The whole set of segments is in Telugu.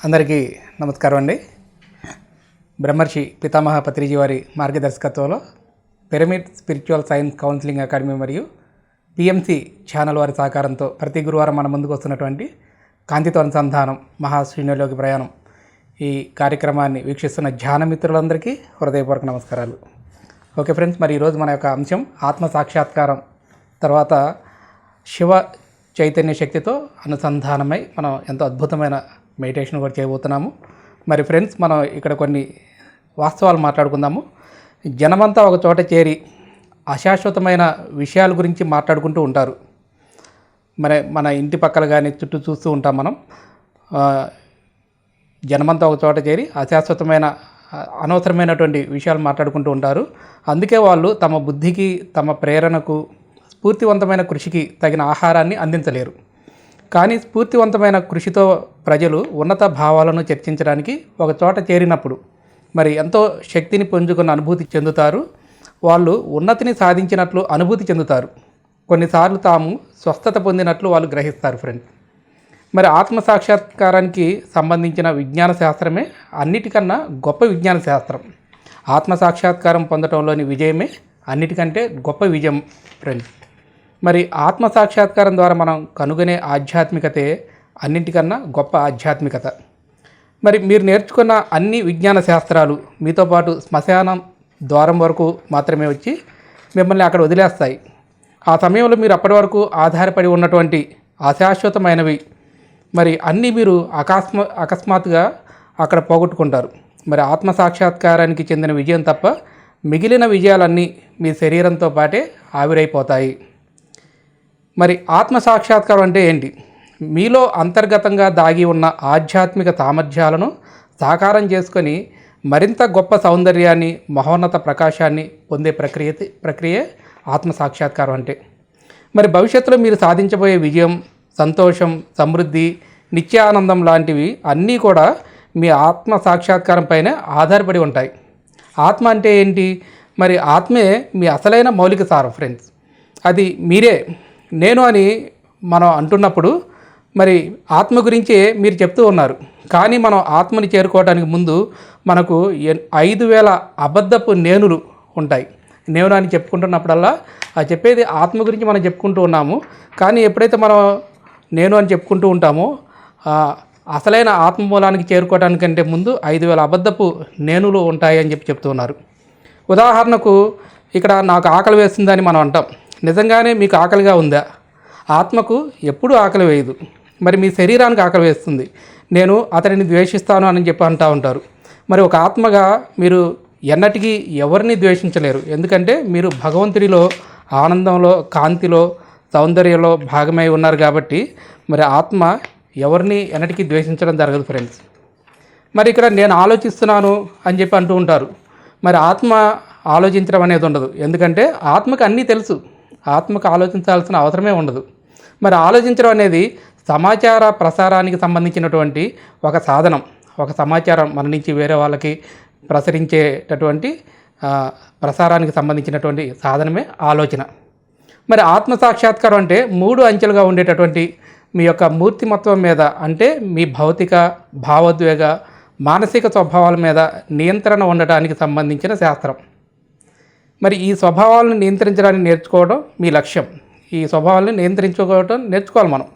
అందరికీ నమస్కారం అండి. బ్రహ్మర్షి పితామహ పత్రిజీ వారి మార్గదర్శకత్వంలో pyramid spiritual science counselling academy మరియు పిఎంసి ఛానల్ వారి సహకారంతో ప్రతి గురువారం మన ముందుకు వస్తున్నటువంటి కాంతితో అనుసంధానం మహాశూన్యలోకి ప్రయాణం ఈ కార్యక్రమాన్ని వీక్షిస్తున్న ధ్యాన మిత్రులందరికీ హృదయపూర్వక నమస్కారాలు. ఓకే ఫ్రెండ్స్, మరి ఈరోజు మన యొక్క అంశం ఆత్మ సాక్షాత్కారం తర్వాత శివ చైతన్య శక్తితో అనుసంధానమై మనం ఎంతో అద్భుతమైన మెడిటేషన్ కూడా చేయబోతున్నాము. మరి ఫ్రెండ్స్, మనం ఇక్కడ కొన్ని వాస్తవాలు మాట్లాడుకుందాము. జనమంతా ఒక చోట చేరి అశాశ్వతమైన విషయాల గురించి మాట్లాడుకుంటూ ఉంటారు. మన ఇంటి పక్కల కానీ చుట్టూ చూస్తూ ఉంటాం మనం. జనమంతా ఒక చోట చేరి అశాశ్వతమైన అనవసరమైనటువంటి విషయాలు మాట్లాడుకుంటూ ఉంటారు. అందుకే వాళ్ళు తమ బుద్ధికి తమ ప్రేరణకు స్ఫూర్తివంతమైన కృషికి తగిన ఆహారాన్ని అందించలేరు. కానీ స్ఫూర్తివంతమైన కృషితో ప్రజలు ఉన్నత భావాలను చర్చించడానికి ఒక చోట చేరినప్పుడు మరి ఎంతో శక్తిని పుంజుకున్న అనుభూతి చెందుతారు. వాళ్ళు ఉన్నతిని సాధించినట్లు అనుభూతి చెందుతారు. కొన్నిసార్లు తాము స్వస్థత పొందినట్లు వాళ్ళు గ్రహిస్తారు. ఫ్రెండ్స్, మరి ఆత్మ సాక్షాత్కారానికి సంబంధించిన విజ్ఞాన శాస్త్రమే అన్నిటికన్నా గొప్ప విజ్ఞాన శాస్త్రం. ఆత్మ సాక్షాత్కారం పొందడంలోని విజయమే అన్నిటికంటే గొప్ప విజయం. ఫ్రెండ్స్, మరి ఆత్మ సాక్షాత్కారం ద్వారా మనం కనుగొనే ఆధ్యాత్మికతే అన్నింటికన్నా గొప్ప ఆధ్యాత్మికత. మరి మీరు నేర్చుకున్న అన్ని విజ్ఞాన శాస్త్రాలు మీతో పాటు శ్మశానం ద్వారం వరకు మాత్రమే వచ్చి మిమ్మల్ని అక్కడ వదిలేస్తాయి. ఆ సమయంలో మీరు అప్పటి వరకు ఆధారపడి ఉన్నటువంటి అశాశ్వతమైనవి మరి అన్నీ మీరు అకస్మాత్తుగా అక్కడ పోగొట్టుకుంటారు. మరి ఆత్మ సాక్షాత్కారానికి చెందిన విజయం తప్ప మిగిలిన విజయాలన్నీ మీ శరీరంతో పాటే ఆవిరైపోతాయి. మరి ఆత్మ సాక్షాత్కారం అంటే ఏంటి? మీలో అంతర్గతంగా దాగి ఉన్న ఆధ్యాత్మిక సామర్థ్యాలను సాకారం చేసుకొని మరింత గొప్ప సౌందర్యాన్ని మహోన్నత ప్రకాశాన్ని పొందే ప్రక్రియ ఆత్మ సాక్షాత్కారం అంటే. మరి భవిష్యత్తులో మీరు సాధించబోయే విజయం, సంతోషం, సమృద్ధి, నిత్యానందం లాంటివి అన్నీ కూడా మీ ఆత్మ సాక్షాత్కారం పైనే ఆధారపడి ఉంటాయి. ఆత్మ అంటే ఏంటి? మరి ఆత్మే మీ అసలైన మౌలిక సారం. ఫ్రెండ్స్, అది మీరే నేను అని మనం అంటున్నప్పుడు మరి ఆత్మ గురించే మీరు చెప్తూ ఉన్నారు. కానీ మనం ఆత్మని చేరుకోవడానికి ముందు మనకు 5,000 అబద్ధపు నేనులు ఉంటాయి. నేను అని చెప్పుకుంటున్నప్పుడల్లా అది చెప్పేది ఆత్మ గురించి మనం చెప్పుకుంటూ ఉన్నాము. కానీ ఎప్పుడైతే మనం నేను అని చెప్పుకుంటూ ఉంటామో అసలైన ఆత్మమూలానికి చేరుకోవడానికంటే ముందు 5,000 అబద్ధపు నేనులు ఉంటాయి అని చెప్తూ ఉన్నారు. ఉదాహరణకు ఇక్కడ నాకు ఆకలి వేస్తుందని మనం అంటాం. నిజంగానే మీకు ఆకలిగా ఉందా? ఆత్మకు ఎప్పుడూ ఆకలి వేయదు. మరి మీ శరీరానికి ఆకలి వేస్తుంది. నేను అతనిని ద్వేషిస్తాను అని చెప్పి అంటూ ఉంటారు. మరి ఒక ఆత్మగా మీరు ఎన్నటికీ ఎవరిని ద్వేషించలేరు. ఎందుకంటే మీరు భగవంతుడిలో ఆనందంలో, కాంతిలో, సౌందర్యంలో భాగమై ఉన్నారు కాబట్టి మరి ఆత్మ ఎవరిని ఎన్నటికీ ద్వేషించడం జరగదు. ఫ్రెండ్స్, మరి ఇక్కడ నేను ఆలోచిస్తున్నాను అని చెప్పి అంటూ ఉంటారు. మరి ఆత్మ ఆలోచించడం అనేది ఉండదు. ఎందుకంటే ఆత్మకు అన్నీ తెలుసు. ఆత్మకు ఆలోచించాల్సిన అవసరమే ఉండదు. మరి ఆలోచించడం అనేది సమాచార ప్రసారానికి సంబంధించినటువంటి ఒక సాధనం. ఒక సమాచారం మన నుంచి వేరే వాళ్ళకి ప్రసరించేటటువంటి ప్రసారానికి సంబంధించినటువంటి సాధనమే ఆలోచన. మరి ఆత్మ సాక్షాత్కారం అంటే 3 అంచెలుగా ఉండేటటువంటి మీ యొక్క మూర్తిమత్వం మీద, అంటే మీ భౌతిక, భావోద్వేగ, మానసిక స్వభావాల మీద నియంత్రణ ఉండటానికి సంబంధించిన శాస్త్రం. మరి ఈ స్వభావాలను నియంత్రించడానికి నేర్చుకోవడం మీ లక్ష్యం. ఈ స్వభావాలను నియంత్రించుకోవడం నేర్చుకోవాలి మనం.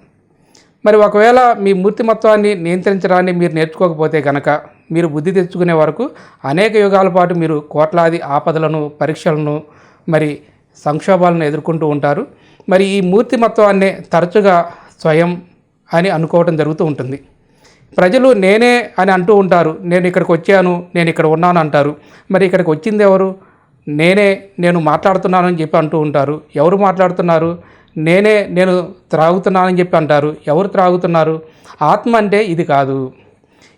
మరి ఒకవేళ మీ మూర్తిమత్వాన్ని నియంత్రించడాన్ని మీరు నేర్చుకోకపోతే కనుక మీరు బుద్ధి తెచ్చుకునే వరకు అనేక యుగాల పాటు మీరు కోట్లాది ఆపదలను, పరీక్షలను, మరి సంక్షోభాలను ఎదుర్కొంటూ ఉంటారు. మరి ఈ మూర్తిమత్వాన్నే తరచుగా స్వయం అని అనుకోవడం జరుగుతూ ఉంటుంది. ప్రజలు నేనే అని అంటూ ఉంటారు. నేను ఇక్కడికి వచ్చాను, నేను ఇక్కడ ఉన్నాను అంటారు. మరి ఇక్కడికి వచ్చింది ఎవరు? నేను మాట్లాడుతున్నానని చెప్పి అంటూ ఉంటారు. ఎవరు మాట్లాడుతున్నారు? నేను త్రాగుతున్నానని చెప్పి అంటారు. ఎవరు త్రాగుతున్నారు? ఆత్మ అంటే ఇది కాదు.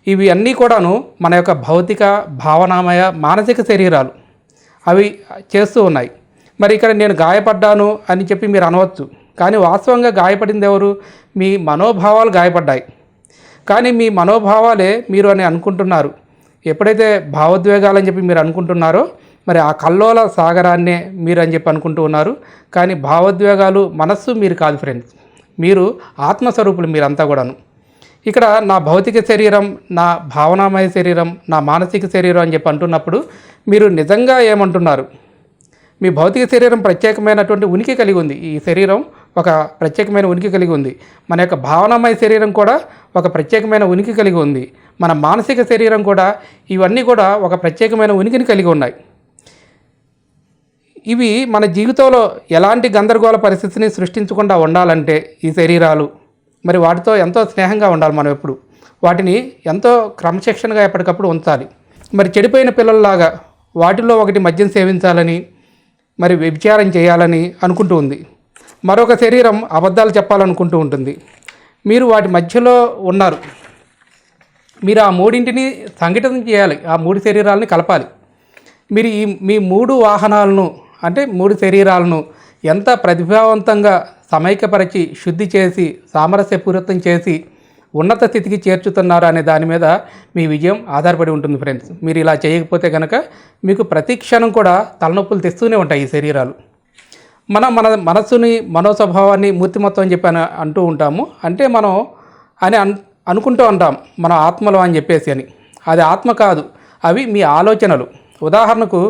ఇవి అన్నీ కూడాను మన యొక్క భౌతిక, భావనామయ, మానసిక శరీరాలు అవి చేస్తూ ఉన్నాయి. మరి ఇక్కడ నేను గాయపడ్డాను అని చెప్పి మీరు అనవచ్చు. కానీ వాస్తవంగా గాయపడింది ఎవరు? మీ మనోభావాలు గాయపడ్డాయి. కానీ మీ మనోభావాలే మీరు అని అనుకుంటున్నారు. ఎప్పుడైతే భావోద్వేగాలని చెప్పి మీరు అనుకుంటున్నారో మరి ఆ కల్లోల సాగరాన్నే మీరు అని చెప్పి అనుకుంటూ ఉన్నారు. కానీ భావోద్వేగాలు, మనస్సు మీరు కాదు ఫ్రెండ్స్. మీరు ఆత్మస్వరూపులు. మీరంతా కూడాను ఇక్కడ నా భౌతిక శరీరం, నా భావనామయ శరీరం, నా మానసిక శరీరం అని చెప్పి అంటున్నప్పుడు మీరు నిజంగా ఏమంటున్నారు? మీ భౌతిక శరీరం ప్రత్యేకమైనటువంటి ఉనికి కలిగి ఉంది. ఈ శరీరం ఒక ప్రత్యేకమైన ఉనికి కలిగి ఉంది. మన యొక్క భావనామయ శరీరం కూడా ఒక ప్రత్యేకమైన ఉనికి కలిగి ఉంది. మన మానసిక శరీరం కూడా, ఇవన్నీ కూడా ఒక ప్రత్యేకమైన ఉనికిని కలిగి ఉన్నాయి. ఇవి మన జీవితంలో ఎలాంటి గందరగోళ పరిస్థితిని సృష్టించకుండా ఉండాలంటే ఈ శరీరాలు మరి వాటితో ఎంతో స్నేహంగా ఉండాలి. మనం ఎప్పుడు వాటిని ఎంతో క్రమశిక్షణగా ఎప్పటికప్పుడు ఉంచాలి. మరి చెడిపోయిన పిల్లల్లాగా వాటిల్లో ఒకటి మద్యం సేవించాలని, మరి వ్యభిచారం చేయాలని అనుకుంటూ ఉంది. మరొక శరీరం అబద్ధాలు చెప్పాలనుకుంటూ ఉంటుంది. మీరు వాటి మధ్యలో ఉన్నారు. మీరు ఆ మూడింటిని సంఘటన చేయాలి. ఆ మూడు శరీరాలని కలపాలి. మీరు మీ మూడు వాహనాలను అంటే మూడు శరీరాలను ఎంత ప్రతిభావంతంగా సమైక్యపరిచి, శుద్ధి చేసి, సామరస్యపూరితం చేసి ఉన్నత స్థితికి చేర్చుతున్నారు అనే దాని మీద మీ విజయం ఆధారపడి ఉంటుంది ఫ్రెండ్స్. మీరు ఇలా చేయకపోతే కనుక మీకు ప్రతి క్షణం కూడా తలనొప్పులు తెస్తూనే ఉంటాయి ఈ శరీరాలు. మన మనస్సుని, మనోస్వభావాన్ని మూర్తిమత్వం అని చెప్పి అంటూ ఉంటాము. అంటే మనం అనుకుంటూ ఉంటాం మన ఆత్మలు అని చెప్పేసి అని. అది ఆత్మ కాదు, అవి మీ ఆలోచనలు. ఉదాహరణకు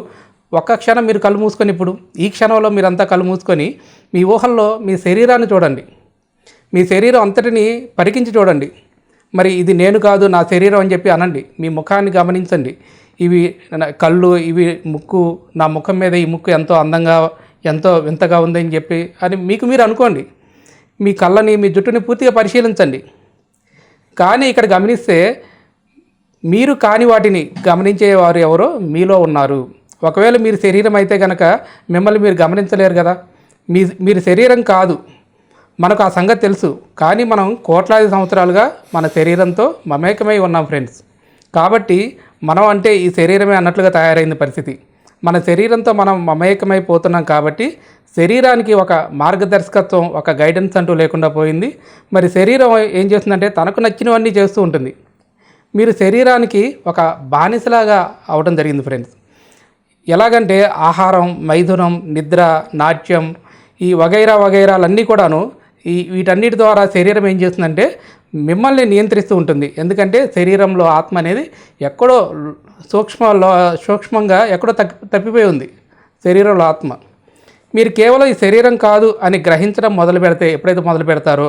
ఒక్క క్షణం మీరు కళ్ళు మూసుకొని, ఇప్పుడు ఈ క్షణంలో మీరంతా కళ్ళు మూసుకొని మీ ఊహల్లో మీ శరీరాన్ని చూడండి. మీ శరీరం అంతటిని పరికించి చూడండి. మరి ఇది నేను కాదు, నా శరీరం అని చెప్పి అనండి. మీ ముఖాన్ని గమనించండి. ఇవి కళ్ళు, ఇవి ముక్కు, నా ముఖం మీద ఈ ముక్కు ఎంతో అందంగా, ఎంతో వింతగా ఉందని చెప్పి అని మీకు మీరు అనుకోండి. మీ కళ్ళని, మీ జుట్టుని పూర్తిగా పరిశీలించండి. కానీ ఇక్కడ గమనిస్తే మీరు కాని వాటిని గమనించేవారు ఎవరో మీలో ఉన్నారు. ఒకవేళ మీరు శరీరం అయితే కనుక మిమ్మల్ని మీరు గమనించలేరు కదా. మీరు శరీరం కాదు, మనకు ఆ సంగతి తెలుసు. కానీ మనం కోట్లాది సంవత్సరాలుగా మన శరీరంతో మమేకమై ఉన్నాం ఫ్రెండ్స్. కాబట్టి మనం అంటే ఈ శరీరమే అన్నట్లుగా తయారైంది పరిస్థితి. మన శరీరంతో మనం మమేకమైపోతున్నాం. కాబట్టి శరీరానికి ఒక మార్గదర్శకత్వం, ఒక గైడెన్స్ అంటూ లేకుండా పోయింది. మరి శరీరం ఏం చేస్తుందంటే తనకు నచ్చినవన్నీ చేస్తూ ఉంటుంది. మీరు శరీరానికి ఒక బానిసలాగా అవడం జరిగింది ఫ్రెండ్స్. ఎలాగంటే ఆహారం, మైథునం, నిద్ర, నాట్యం, ఈ వగైరాలన్నీ కూడాను వీటన్నిటి ద్వారా శరీరం ఏం చేస్తుందంటే మిమ్మల్ని నియంత్రిస్తూ ఉంటుంది. ఎందుకంటే శరీరంలో ఆత్మ అనేది ఎక్కడో సూక్ష్మంగా ఎక్కడో తప్పిపోయి ఉంది శరీరంలో ఆత్మ. మీరు కేవలం ఈ శరీరం కాదు అని గ్రహించడం ఎప్పుడైతే మొదలు పెడతారో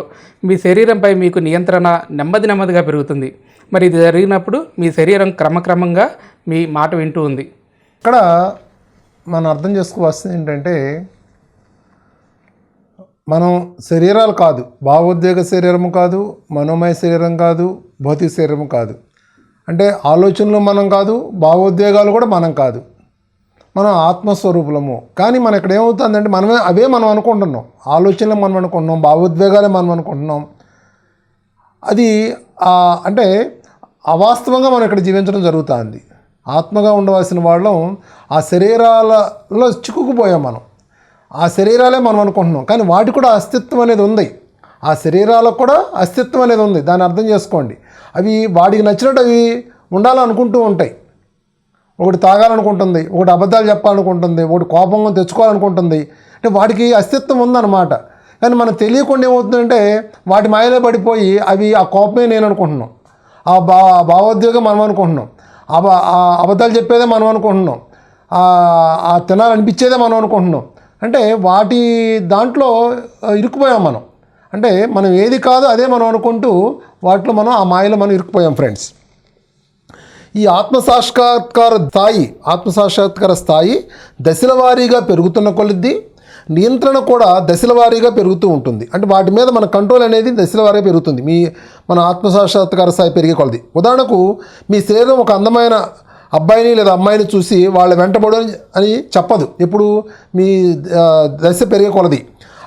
మీ శరీరంపై మీకు నియంత్రణ నెమ్మదిగా పెరుగుతుంది. మరి ఇది జరిగినప్పుడు మీ శరీరం క్రమక్రమంగా మీ మాట వింటూ ఉంది. ఇక్కడ మనం అర్థం చేసుకోవాల్సింది ఏంటంటే, మనం శరీరాలు కాదు, భావోద్వేగ శరీరము కాదు, మనోమయ శరీరం కాదు, భౌతిక శరీరం కాదు. అంటే ఆలోచనలు మనం కాదు, భావోద్వేగాలు కూడా మనం కాదు, మనం ఆత్మస్వరూపులము. కానీ మన ఇక్కడ ఏమవుతుందంటే అవే మనం అనుకుంటున్నాం, ఆలోచనలు మనం అనుకుంటున్నాం, భావోద్వేగాలే మనం అనుకుంటున్నాం. అది అంటే అవాస్తవంగా మనం ఇక్కడ జీవించడం జరుగుతుంది. ఆత్మగా ఉండవలసిన వాళ్ళం ఆ శరీరాలలో చిక్కుకుపోయాం. మనం ఆ శరీరాలే మనం అనుకుంటున్నాం, కానీ వాటి కూడా అస్తిత్వం అనేది ఉంది. ఆ శరీరాలకు కూడా అస్తిత్వం అనేది ఉంది. దాన్ని అర్థం చేసుకోండి. అవి వాడికి నచ్చినట్టు అవి ఉండాలనుకుంటూ ఉంటాయి. ఒకటి తాగాలనుకుంటుంది, ఒకటి అబద్ధాలు చెప్పాలనుకుంటుంది, ఒకటి కోపంగా తెచ్చుకోవాలనుకుంటుంది. అంటే వాడికి అస్తిత్వం ఉందన్నమాట. కానీ మనం తెలియకుండా ఏమవుతుందంటే వాటి మాయలో పడిపోయి అవి ఆ కోపమే నేను అనుకుంటున్నాం, ఆ భావోద్వేగం మనం అనుకుంటున్నాం, అబద్ధాలు చెప్పేదే మనం అనుకుంటున్నాం, ఆ తినాలనిపించేదే మనం అనుకుంటున్నాం. అంటే వాటి దాంట్లో ఇరుక్కుపోయాం మనం. అంటే మనం ఏది కాదో అదే మనం అనుకుంటూ వాటిలో మనం ఆ మాయలో మనం ఇరుక్కుపోయాం ఫ్రెండ్స్. ఈ ఆత్మసాక్షాత్కార స్థాయి దశల వారీగా పెరుగుతున్న కొలది నియంత్రణ కూడా దశల వారీగా పెరుగుతూ ఉంటుంది. అంటే వాటి మీద మన కంట్రోల్ అనేది దశల వారీగా పెరుగుతుంది మన ఆత్మసాక్షాత్కార స్థాయి పెరిగే కొలది. ఉదాహరణకు మీ శరీరం ఒక అందమైన అబ్బాయిని లేదా అమ్మాయిని చూసి వాళ్ళ వెంటబడు అని చెప్పదు. ఎప్పుడు మీ దశ పెరిగే కొలది.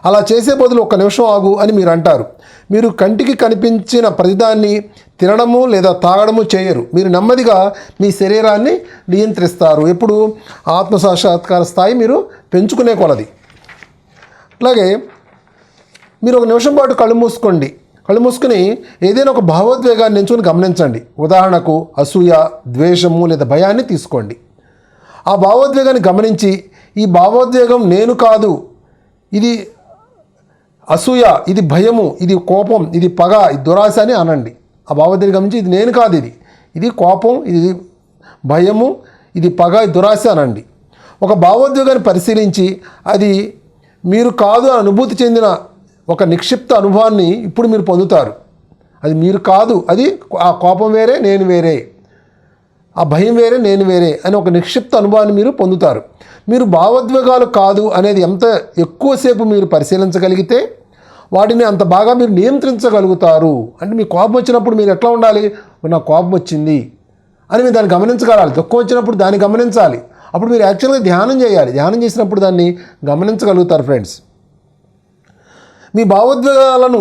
అలా చేసే బదులు ఒక్క నిమిషం ఆగు అని మీరు అంటారు. మీరు కంటికి కనిపించిన ప్రతిదాన్ని తినడము లేదా తాగడము చేయరు. మీరు నెమ్మదిగా మీ శరీరాన్ని నియంత్రిస్తారు. ఎప్పుడు ఆత్మసాక్షాత్కార స్థాయి మీరు పెంచుకునే కొలది. అట్లాగే మీరు ఒక నిమిషం పాటు కళ్ళు మూసుకొని ఏదైనా ఒక భావోద్వేగాన్ని ఎంచుకొని గమనించండి. ఉదాహరణకు అసూయ, ద్వేషము లేదా భయాన్ని తీసుకోండి. ఆ భావోద్వేగాన్ని గమనించి ఈ భావోద్వేగం నేను కాదు, ఇది అసూయ, ఇది భయము, ఇది కోపం, ఇది పగ, ఇది దురాశ అని అనండి. ఆ భావోద్వేగాన్ని గమనించి ఇది నేను కాదు, ఇది కోపం, ఇది భయము, ఇది పగ, దురాశ అనండి. ఒక భావోద్వేగాన్ని పరిశీలించి అది మీరు కాదు అని అనుభూతి చెందిన ఒక నిక్షిప్త అనుభవాన్ని ఇప్పుడు మీరు పొందుతారు. అది మీరు కాదు, అది ఆ కోపం వేరే, నేను వేరే, ఆ భయం వేరే, నేను వేరే అని ఒక నిక్షిప్త అనుభవాన్ని మీరు పొందుతారు. మీరు భావోద్వేగాలు కాదు అనేది ఎంత ఎక్కువసేపు మీరు పరిశీలించగలిగితే వాటిని అంత బాగా మీరు నియంత్రించగలుగుతారు. అంటే మీ కోపం వచ్చినప్పుడు మీరు ఎట్లా ఉండాలి, నాకు కోపం వచ్చింది అని మీరు దాన్ని గమనించగలాలి. దుఃఖం వచ్చినప్పుడు దాన్ని గమనించాలి. అప్పుడు మీరు యాక్చువల్గా ధ్యానం చేయాలి. ధ్యానం చేసినప్పుడు దాన్ని గమనించగలుగుతారు ఫ్రెండ్స్. మీ భావోద్వేగాలను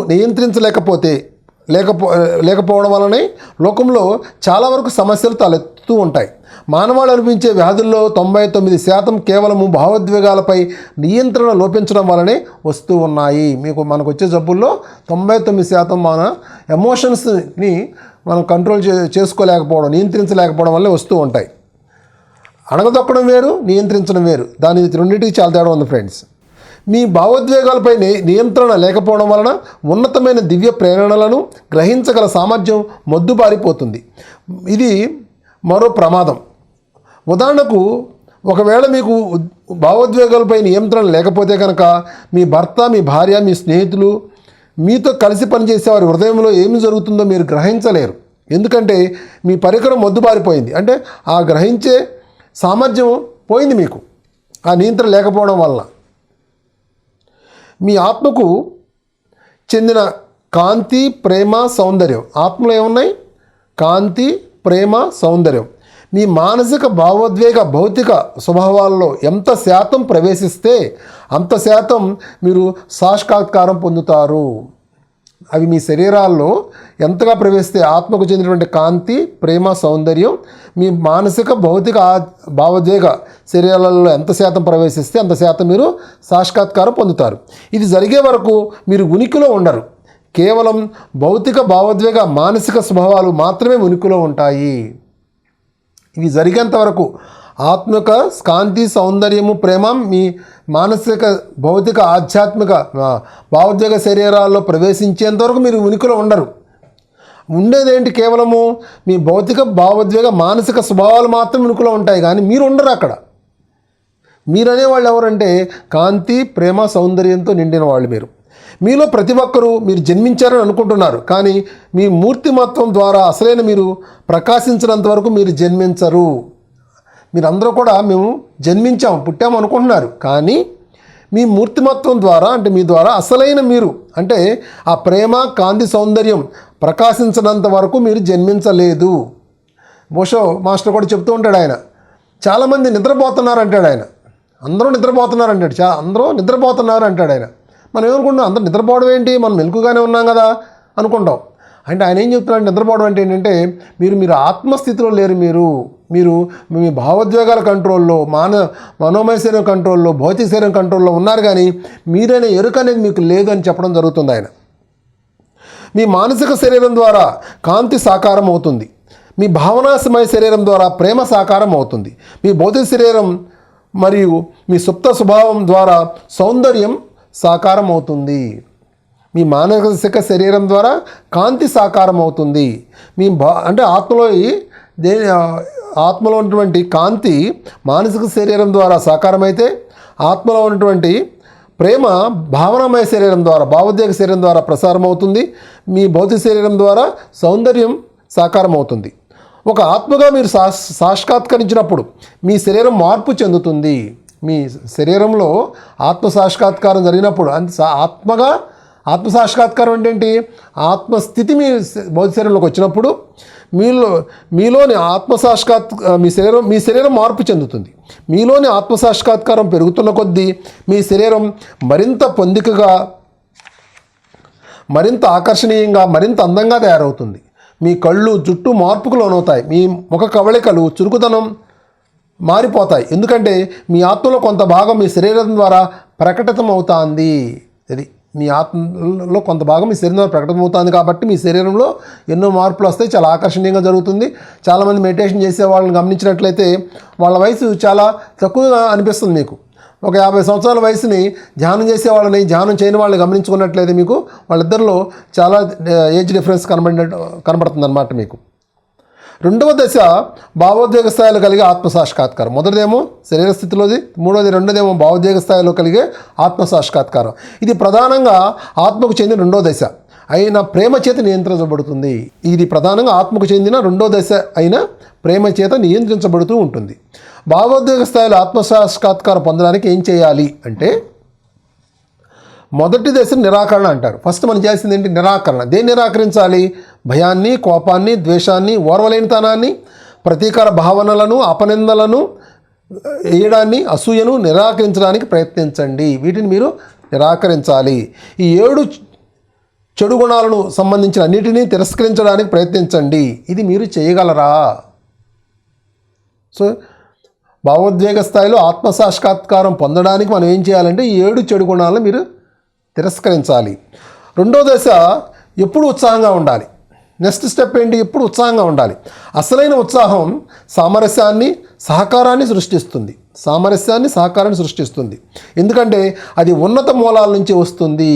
లేకపోవడం వలనే లోకంలో చాలా వరకు సమస్యలు తలెత్తుతూ ఉంటాయి. మానవాళి అనిపించే వ్యాధుల్లో 99% కేవలము భావోద్వేగాలపై నియంత్రణ లోపించడం వలనే వస్తూ ఉన్నాయి. మనకు వచ్చే జబ్బుల్లో 99% మన ఎమోషన్స్ని మనం కంట్రోల్ చేసుకోలేకపోవడం, నియంత్రించలేకపోవడం వల్లే వస్తూ ఉంటాయి. అణగదొక్కడం వేరు, నియంత్రించడం వేరు. దాని రెండింటికి చాలా తేడా ఉంది ఫ్రెండ్స్. మీ భావోద్వేగాలపై నియంత్రణ లేకపోవడం వలన ఉన్నతమైన దివ్య ప్రేరణలను గ్రహించగల సామర్థ్యం మొద్దుబారిపోతుంది. ఇది మరో ప్రమాదం. ఉదాహరణకు, ఒకవేళ మీకు భావోద్వేగాలపై నియంత్రణ లేకపోతే కనుక మీ భర్త, మీ భార్య, మీ స్నేహితులు, మీతో కలిసి పనిచేసే వారి హృదయంలో ఏమి జరుగుతుందో మీరు గ్రహించలేరు. ఎందుకంటే మీ పరికరం మొద్దుబారిపోయింది. అంటే ఆ గ్రహించే సామర్థ్యం పోయింది మీకు, ఆ నియంత్రణ లేకపోవడం వల్ల. మీ ఆత్మకు చెందిన కాంతి, ప్రేమ, సౌందర్యం. ఆత్మలో ఏమున్నాయి? కాంతి, ప్రేమ, సౌందర్యం. మీ మానసిక, భావోద్వేగ, భౌతిక స్వభావాల్లో ఎంత శాతం ప్రవేశిస్తే అంత శాతం మీరు సాక్షాత్కారం పొందుతారు. అవి మీ శరీరాల్లో ఎంతగా ప్రవేశిస్తే ఆత్మకు చెందినటువంటి కాంతి, ప్రేమ, సౌందర్యం మీ మానసిక, భౌతిక, భావోద్వేగ శరీరాలలో ఎంత శాతం ప్రవేశిస్తే అంత శాతం మీరు సాక్షాత్కారం పొందుతారు. ఇది జరిగే వరకు మీరు ఉనికిలో ఉండరు. కేవలం భౌతిక, భావోద్వేగ, మానసిక స్వభావాలు మాత్రమే ఉనికిలో ఉంటాయి. ఇవి జరిగేంత వరకు ఆత్మిక, కాంతి, సౌందర్యము, ప్రేమ మీ మానసిక, భౌతిక, ఆధ్యాత్మిక, భావోద్వేగ శరీరాల్లో ప్రవేశించేంతవరకు మీరు ఉనికిలో ఉండరు. ఉండేదేంటి? కేవలము మీ భౌతిక, భావోద్వేగ, మానసిక స్వభావాలు మాత్రం ఉనికిలో ఉంటాయి, కానీ మీరు ఉండరు అక్కడ. మీరనేవాళ్ళు ఎవరంటే కాంతి, ప్రేమ, సౌందర్యంతో నిండిన వాళ్ళు. మీలో ప్రతి ఒక్కరూ మీరు జన్మించారని అనుకుంటున్నారు, కానీ మీ మూర్తిమత్వం ద్వారా అసలైన మీరు ప్రకాశించినంత వరకు మీరు జన్మించరు. మీరందరూ కూడా మేము జన్మించాము, పుట్టాము అనుకుంటున్నారు, కానీ మీ మూర్తిమత్వం ద్వారా, అంటే మీ ద్వారా అసలైన మీరు, అంటే ఆ ప్రేమ, కాంతి, సౌందర్యం ప్రకాశించినంత వరకు మీరు జన్మించలేదు. బోషో మాస్టర్ కూడా చెప్తూ ఉంటాడు. ఆయన చాలామంది నిద్రపోతున్నారు అంటాడు. ఆయన అందరూ నిద్రపోతున్నారు అంటాడు. అందరూ నిద్రపోతున్నారు అంటాడు ఆయన. మనం ఏమనుకుంటాం? అందరూ నిద్రపోవడం ఏంటి, మనం మెలకుగానే ఉన్నాం కదా అనుకుంటాం. అంటే ఆయన ఏం చెప్తున్నాడు? నిద్రపోవడం అంటే ఏంటంటే మీరు ఆత్మస్థితిలో లేరు. మీరు మీ భావోద్వేగాల కంట్రోల్లో, మనోమయ శరీరం కంట్రోల్లో, భౌతిక శరీరం కంట్రోల్లో ఉన్నారు, కానీ మీరైనా ఎరుక అనేది మీకు లేదు అని చెప్పడం జరుగుతుంది ఆయన. మీ మానసిక శరీరం ద్వారా కాంతి సాకారం అవుతుంది. మీ భావనామయ శరీరం ద్వారా ప్రేమ సాకారం అవుతుంది. మీ భౌతిక శరీరం మరియు మీ సుప్త స్వభావం ద్వారా సౌందర్యం సాకారం అవుతుంది. మీ మానసిక శరీరం ద్వారా కాంతి సాకారం అవుతుంది. అంటే ఆత్మలో ఉన్నటువంటి కాంతి మానసిక శరీరం ద్వారా సాకారమైతే, ఆత్మలో ఉన్నటువంటి ప్రేమ భావనామయ శరీరం ద్వారా, భావోద్వేగ శరీరం ద్వారా ప్రసారం అవుతుంది. మీ భౌతిక శరీరం ద్వారా సౌందర్యం సాకారం అవుతుంది. ఒక ఆత్మగా మీరు సాక్షాత్కరించినప్పుడు మీ శరీరం మార్పు చెందుతుంది. మీ శరీరంలో ఆత్మ సాక్షాత్కారం జరిగినప్పుడు, ఆత్మ సాక్షాత్కారం అంటే ఏంటి? ఆత్మస్థితి మీ భౌతిక శరీరంలోకి వచ్చినప్పుడు మీలోని మీ శరీరం మార్పు చెందుతుంది. మీలోని ఆత్మ సాక్షాత్కారం పెరుగుతున్న కొద్దీ మీ శరీరం మరింత పొందికగా, మరింత ఆకర్షణీయంగా, మరింత అందంగా తయారవుతుంది. మీ కళ్ళు, జుట్టు మార్పుకు లోనవుతాయి. మీ ముఖ కవళికలు, చురుకుదనం మారిపోతాయి. ఎందుకంటే మీ ఆత్మలో కొంత భాగం మీ శరీరం ద్వారా ప్రకటితమవుతుంది. అది మీ ఆత్మలో కొంత భాగం మీ శరీరం ద్వారా ప్రకటమవుతుంది. కాబట్టి మీ శరీరంలో ఎన్నో మార్పులు వస్తాయి. చాలా ఆకర్షణీయంగా జరుగుతుంది. చాలామంది మెడిటేషన్ చేసే వాళ్ళని గమనించినట్లయితే వాళ్ళ వయసు చాలా తక్కువగా అనిపిస్తుంది మీకు. ఒక 50 సంవత్సరాల వయసుని ధ్యానం చేసే వాళ్ళని ధ్యానం చేయని వాళ్ళని గమనించుకున్నట్లయితే మీకు వాళ్ళిద్దరిలో చాలా ఏజ్ డిఫరెన్స్ కనబడుతుంది అన్నమాట మీకు. రెండవ దశ భావోద్వేగ స్థాయిలో కలిగే ఆత్మసాక్షాత్కారం. మొదటిదేమో శరీర స్థితిలోది, రెండోదేమో భావోద్వేగ స్థాయిలో కలిగే ఆత్మసాక్షాత్కారం. ఇది ప్రధానంగా ఆత్మకు చెందిన రెండో దశ అయిన ప్రేమ చేత నియంత్రించబడుతుంది. ఇది ప్రధానంగా ఆత్మకు చెందిన రెండో దశ అయిన ప్రేమ చేత నియంత్రించబడుతూ ఉంటుంది. భావోద్వేగ స్థాయిలో ఆత్మసాక్షాత్కారం పొందడానికి ఏం చేయాలి అంటే, మొదటి దశ నిరాకరణ అంటారు. ఫస్ట్ మనం చేయాల్సింది ఏంటి? నిరాకరణ. దేన్ని నిరాకరించాలి? భయాన్ని, కోపాన్ని, ద్వేషాన్ని, ఓర్వలేనితనాన్ని, ప్రతీకార భావనలను, అపనిందలను వేయడాన్ని, అసూయను నిరాకరించడానికి ప్రయత్నించండి. వీటిని మీరు నిరాకరించాలి. ఈ 7 చెడు గుణాలను సంబంధించిన అన్నిటినీ తిరస్కరించడానికి ప్రయత్నించండి. ఇది మీరు చేయగలరా? సో భావోద్వేగ స్థాయిలో ఆత్మసాక్షాత్కారం పొందడానికి మనం ఏం చేయాలంటే ఈ 7 చెడు గుణాలను మీరు తిరస్కరించాలి. రెండో దశ ఎప్పుడు ఉత్సాహంగా ఉండాలి. నెక్స్ట్ స్టెప్ ఏంటి? ఎప్పుడు ఉత్సాహంగా ఉండాలి. అసలైన ఉత్సాహం సామరస్యాన్ని, సహకారాన్ని సృష్టిస్తుంది. ఎందుకంటే అది ఉన్నత మూలాల నుంచి వస్తుంది.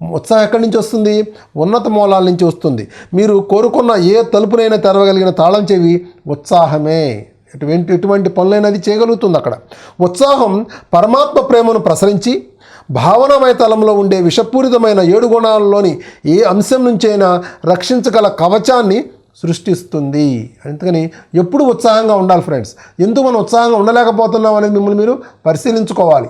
ఉత్సాహం ఎక్కడి నుంచి వస్తుంది? ఉన్నత మూలాల నుంచి వస్తుంది. మీరు కోరుకున్న ఏ తలుపునైనా తెరవగలిగిన తాళం చెవి ఉత్సాహమే. ఎటువంటి పనులైనది చేయగలుగుతుంది అక్కడ. ఉత్సాహం పరమాత్మ ప్రేమను ప్రసరించి భావనామయ తలంలో ఉండే విషపూరితమైన 7 గుణాలలోని ఏ అంశం నుంచైనా రక్షించగల కవచాన్ని సృష్టిస్తుంది. అందుకని ఎప్పుడు ఉత్సాహంగా ఉండాలి ఫ్రెండ్స్. ఎందుకు మనం ఉత్సాహంగా ఉండలేకపోతున్నాం అనేది మిమ్మల్ని మీరు పరిశీలించుకోవాలి.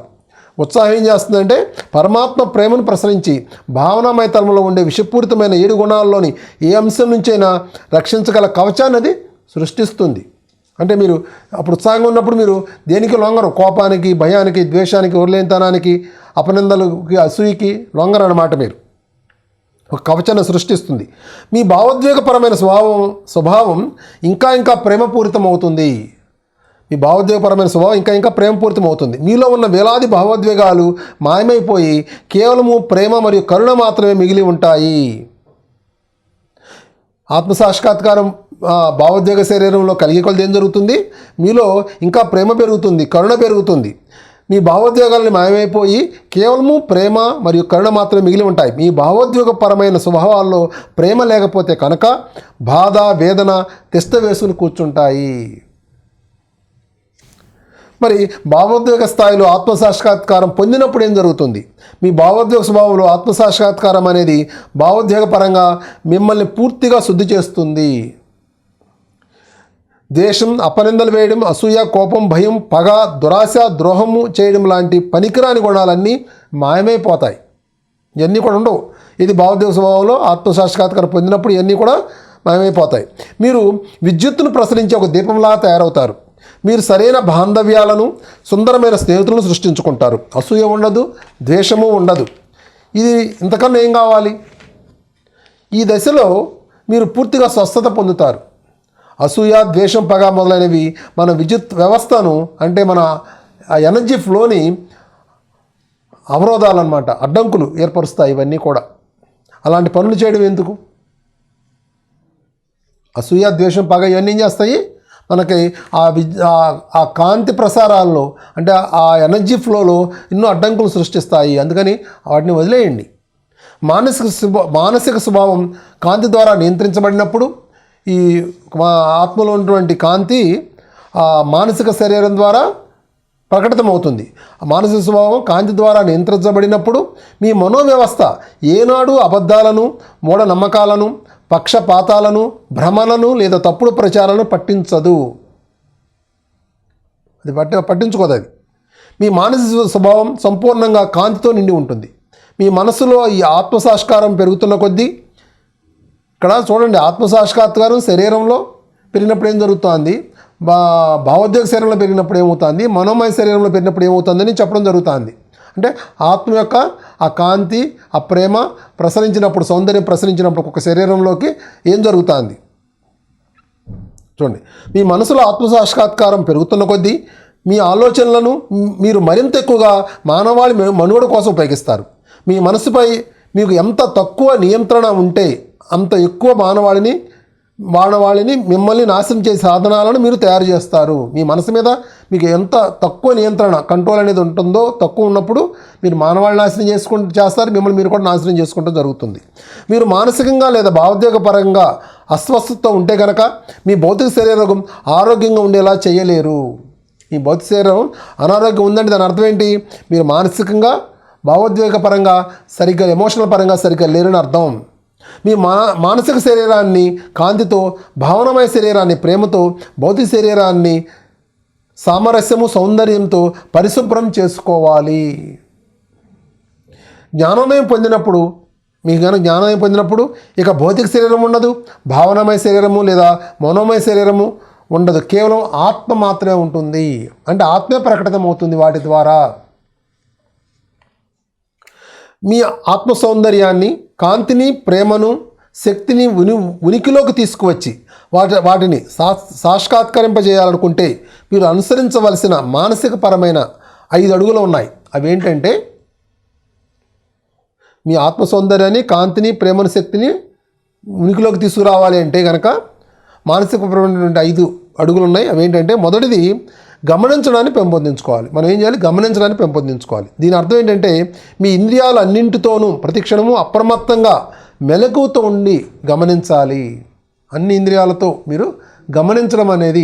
ఉత్సాహం ఏం చేస్తుందంటే పరమాత్మ ప్రేమను ప్రసరించి భావనామయ తలంలో ఉండే విషపూరితమైన 7 గుణాల్లోని ఏ అంశం నుంచైనా రక్షించగల కవచాన్ని అది సృష్టిస్తుంది. అంటే మీరు అప్పుడు ఉత్సాహంగా ఉన్నప్పుడు మీరు దేనికి లొంగరు? కోపానికి, భయానికి, ద్వేషానికి, ఓర్లేనితనానికి, అపనిందలకి, అసూయకి లొంగరు అన్నమాట. మీరు ఒక కవచాన్ని సృష్టిస్తుంది. మీ భావోద్వేగపరమైన స్వభావం ఇంకా ప్రేమపూరితం అవుతుంది. మీ భావోద్వేగపరమైన స్వభావం ఇంకా ప్రేమపూరితం అవుతుంది. మీలో ఉన్న వేలాది భావోద్వేగాలు మాయమైపోయి కేవలము ప్రేమ మరియు కరుణ మాత్రమే మిగిలి ఉంటాయి. ఆత్మసాక్షాత్కారం భావోద్వేగ శరీరంలో కలిగే కొలది ఏం జరుగుతుంది? మీలో ఇంకా ప్రేమ పెరుగుతుంది, కరుణ పెరుగుతుంది. మీ భావోద్వేగాలను మాయమైపోయి కేవలము ప్రేమ మరియు కరుణ మాత్రమే మిగిలి ఉంటాయి. మీ భావోద్వేగపరమైన స్వభావాల్లో ప్రేమ లేకపోతే కనుక బాధ, వేదన తిష్ట వేసుకుని కూర్చుంటాయి. మరి భావోద్వేగ స్థాయిలో ఆత్మసాక్షాత్కారం పొందినప్పుడు ఏం జరుగుతుంది? మీ భావోద్వేగ స్వభావంలో ఆత్మసాక్షాత్కారం అనేది భావోద్వేగపరంగా మిమ్మల్ని పూర్తిగా శుద్ధి చేస్తుంది. ద్వేషం, అపనిందలు వేయడం, అసూయ, కోపం, భయం, పగ, దురాశ, ద్రోహము చేయడం లాంటి పనికిరాని గుణాలన్నీ మాయమైపోతాయి. ఇవన్నీ కూడా ఉండవు. ఇది భావోద్వేగ స్వభావంలో ఆత్మసాక్షాత్కారం పొందినప్పుడు ఇవన్నీ కూడా మాయమైపోతాయి. మీరు విద్యుత్తును ప్రసరించే ఒక దీపంలా తయారవుతారు. మీరు సరైన బాంధవ్యాలను, సుందరమైన స్నేహితులను సృష్టించుకుంటారు. అసూయ ఉండదు, ద్వేషము ఉండదు. ఇది ఇంతకన్నా ఏం కావాలి? ఈ దశలో మీరు పూర్తిగా స్వస్థత పొందుతారు. అసూయ, ద్వేషం, పగ మొదలైనవి మన విద్యుత్ వ్యవస్థను, అంటే మన ఆ ఎనర్జీ ఫ్లోని అవరోధాలు అన్నమాట, అడ్డంకులు ఏర్పరుస్తాయి. ఇవన్నీ కూడా అలాంటి పనులు చేయడం ఎందుకు? అసూయ, ద్వేషం, పగ ఇవన్నీ ఏం చేస్తాయి? మనకి ఆ కాంతి ప్రసారాల్లో, అంటే ఆ ఎనర్జీ ఫ్లోలో ఎన్నో అడ్డంకులు సృష్టిస్తాయి. అందుకని వాటిని వదిలేయండి. మానసిక స్వభావం కాంతి ద్వారా నియంత్రించబడినప్పుడు ఈ ఆత్మలో ఉన్నటువంటి కాంతి మానసిక శరీరం ద్వారా ప్రకటితమవుతుంది. మానసిక స్వభావం కాంతి ద్వారా నియంత్రించబడినప్పుడు మీ మనోవ్యవస్థ ఏనాడు అబద్ధాలను, మూఢనమ్మకాలను, పక్షపాతాలను, భ్రమలను లేదా తప్పుడు ప్రచారాలను పట్టించదు. అది పట్టించుకోదు. అది మీ మానసిక స్వభావం సంపూర్ణంగా కాంతితో నిండి ఉంటుంది. మీ మనసులో ఈ ఆత్మసాక్షాత్కారం పెరుగుతున్న కొద్దీ, ఇక్కడ చూడండి, ఆత్మసాక్షాత్కారం శరీరంలో పెరిగినప్పుడు ఏం జరుగుతుంది? భావోద్వేగ శరీరంలో పెరిగినప్పుడు ఏమవుతుంది? మనోమయ శరీరంలో పెరిగినప్పుడు ఏమవుతుందని చెప్పడం జరుగుతుంది. అంటే ఆత్మ యొక్క ఆ కాంతి, ఆ ప్రేమ ప్రసరించినప్పుడు, సౌందర్యం ప్రసరించినప్పుడు ఒక్కొక్క శరీరంలోకి ఏం జరుగుతుంది చూడండి. మీ మనసులో ఆత్మసాక్షాత్కారం పెరుగుతున్న కొద్దీ మీ ఆలోచనలను మీరు మరింత ఎక్కువగా మానవాళి మనుగడ కోసం ఉపయోగిస్తారు. మీ మనసుపై మీకు ఎంత తక్కువ నియంత్రణ ఉంటే అంత ఎక్కువ మానవాళిని వాళ్ళని మిమ్మల్ని నాశనం చేసే సాధనాలను మీరు తయారు చేస్తారు. మీ మనసు మీద మీకు ఎంత తక్కువ నియంత్రణ కంట్రోల్ అనేది ఉంటుందో, తక్కువ ఉన్నప్పుడు మీరు మానవాళి నాశనం చేస్తారు, మిమ్మల్ని మీరు కూడా నాశనం చేసుకుంటూ జరుగుతుంది. మీరు మానసికంగా లేదా భావోద్వేగ పరంగా అస్వస్థత ఉంటే కనుక మీ భౌతిక శరీరం ఆరోగ్యంగా ఉండేలా చేయలేరు. మీ భౌతిక శరీరం అనారోగ్యం ఉందంటే దాని అర్థం ఏంటి? మీరు మానసికంగా భావోద్వేగ పరంగా సరిగ్గా ఎమోషనల్ పరంగా సరిగ్గా లేరని అర్థం. మీ మానసిక శరీరాన్ని కాంతితో, భావనమయ శరీరాన్ని ప్రేమతో, భౌతిక శరీరాన్ని సామరస్యము సౌందర్యంతో పరిశుభ్రం చేసుకోవాలి. జ్ఞానోదయం పొందినప్పుడు, మీకు కనుక జ్ఞానోదయం పొందినప్పుడు ఇక భౌతిక శరీరం ఉండదు, భావనమయ శరీరము లేదా మనోమయ శరీరము ఉండదు. కేవలం ఆత్మ మాత్రమే ఉంటుంది. అంటే ఆత్మే ప్రకటితమవుతుంది వాటి ద్వారా. మీ ఆత్మ సౌందర్యాన్ని, కాంతిని, ప్రేమను, శక్తిని ఉనికిలోకి తీసుకువచ్చి వాటిని సాక్షాత్కరింపజేయాలనుకుంటే మీరు అనుసరించవలసిన మానసిక పరమైన 5 అడుగులు ఉన్నాయి. అవి ఏంటంటే మీ ఆత్మ సౌందర్యాన్ని, కాంతిని, ప్రేమను, శక్తిని ఉనికిలోకి తీసుకురావాలి అంటే కనుక మానసిక పరమైనటువంటి 5 అడుగులు ఉన్నాయి. అవి ఏంటంటే మొదటిది గమనించడాన్ని పెంపొందించుకోవాలి. మనం ఏం చేయాలి? గమనించడాన్ని పెంపొందించుకోవాలి. దీని అర్థం ఏంటంటే మీ ఇంద్రియాలు అన్నింటితోనూ ప్రతిక్షణము అప్రమత్తంగా మెలకువతో ఉండి గమనించాలి. అన్ని ఇంద్రియాలతో మీరు గమనించడం అనేది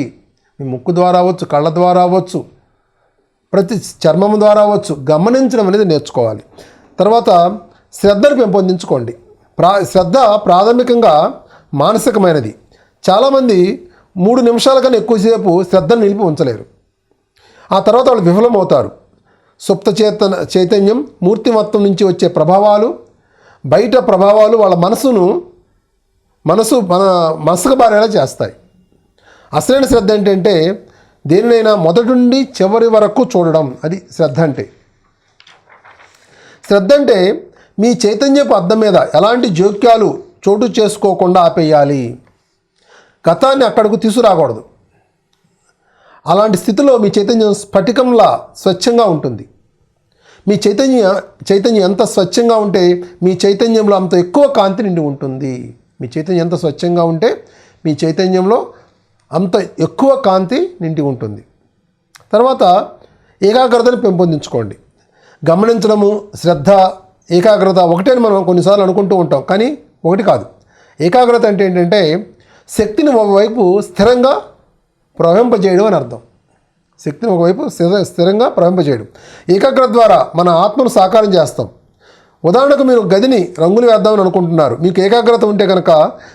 మీ ముక్కు ద్వారా అవ్వచ్చు, కళ్ళ ద్వారా అవ్వచ్చు, ప్రతి చర్మం ద్వారా అవ్వచ్చు, గమనించడం అనేది నేర్చుకోవాలి. తర్వాత శ్రద్ధను పెంపొందించుకోండి. శ్రద్ధ ప్రాథమికంగా మానసికమైనది. చాలామంది 3 నిమిషాల కన్నా ఎక్కువసేపు శ్రద్ధను నిలిపి ఉంచలేరు. ఆ తర్వాత వాళ్ళు విఫలమవుతారు. సుప్త చైతన్యం, మూర్తిమత్వం నుంచి వచ్చే ప్రభావాలు, బయట ప్రభావాలు వాళ్ళ మనసుకు బారేలా చేస్తాయి. అసలైన శ్రద్ధ ఏంటంటే దేనినైనా మొదటి నుండి చివరి వరకు చూడడం. అది శ్రద్ధ అంటే. శ్రద్ధ అంటే మీ చైతన్యపు అద్దం మీద ఎలాంటి జోక్యాలు చోటు చేసుకోకుండా ఆపేయాలి. గతాన్ని అక్కడకు తీసుకురాకూడదు. అలాంటి స్థితిలో మీ చైతన్యం స్ఫటికంలా స్వచ్ఛంగా ఉంటుంది. మీ చైతన్యం ఎంత స్వచ్ఛంగా ఉంటే మీ చైతన్యంలో అంత ఎక్కువ కాంతి నిండి ఉంటుంది. మీ చైతన్యం ఎంత స్వచ్ఛంగా ఉంటే మీ చైతన్యంలో అంత ఎక్కువ కాంతి నిండి ఉంటుంది. తర్వాత ఏకాగ్రతను పెంపొందించుకోండి. గమనించడము, శ్రద్ధ, ఏకాగ్రత ఒకటే మనం కొన్నిసార్లు అనుకుంటూ ఉంటాం, కానీ ఒకటి కాదు. ఏకాగ్రత అంటే ఏంటంటే శక్తిని ఒకవైపు స్థిరంగా ప్రవహింపజేయడం అని అర్థం. శక్తిని ఒకవైపు స్థిరంగా ప్రవహింపజేయడం. ఏకాగ్రత ద్వారా మన ఆత్మను సాకారం చేస్తాం. ఉదాహరణకు మీరు గదిని రంగులు వేద్దామని అనుకుంటున్నారు. మీకు ఏకాగ్రత ఉంటే కనుక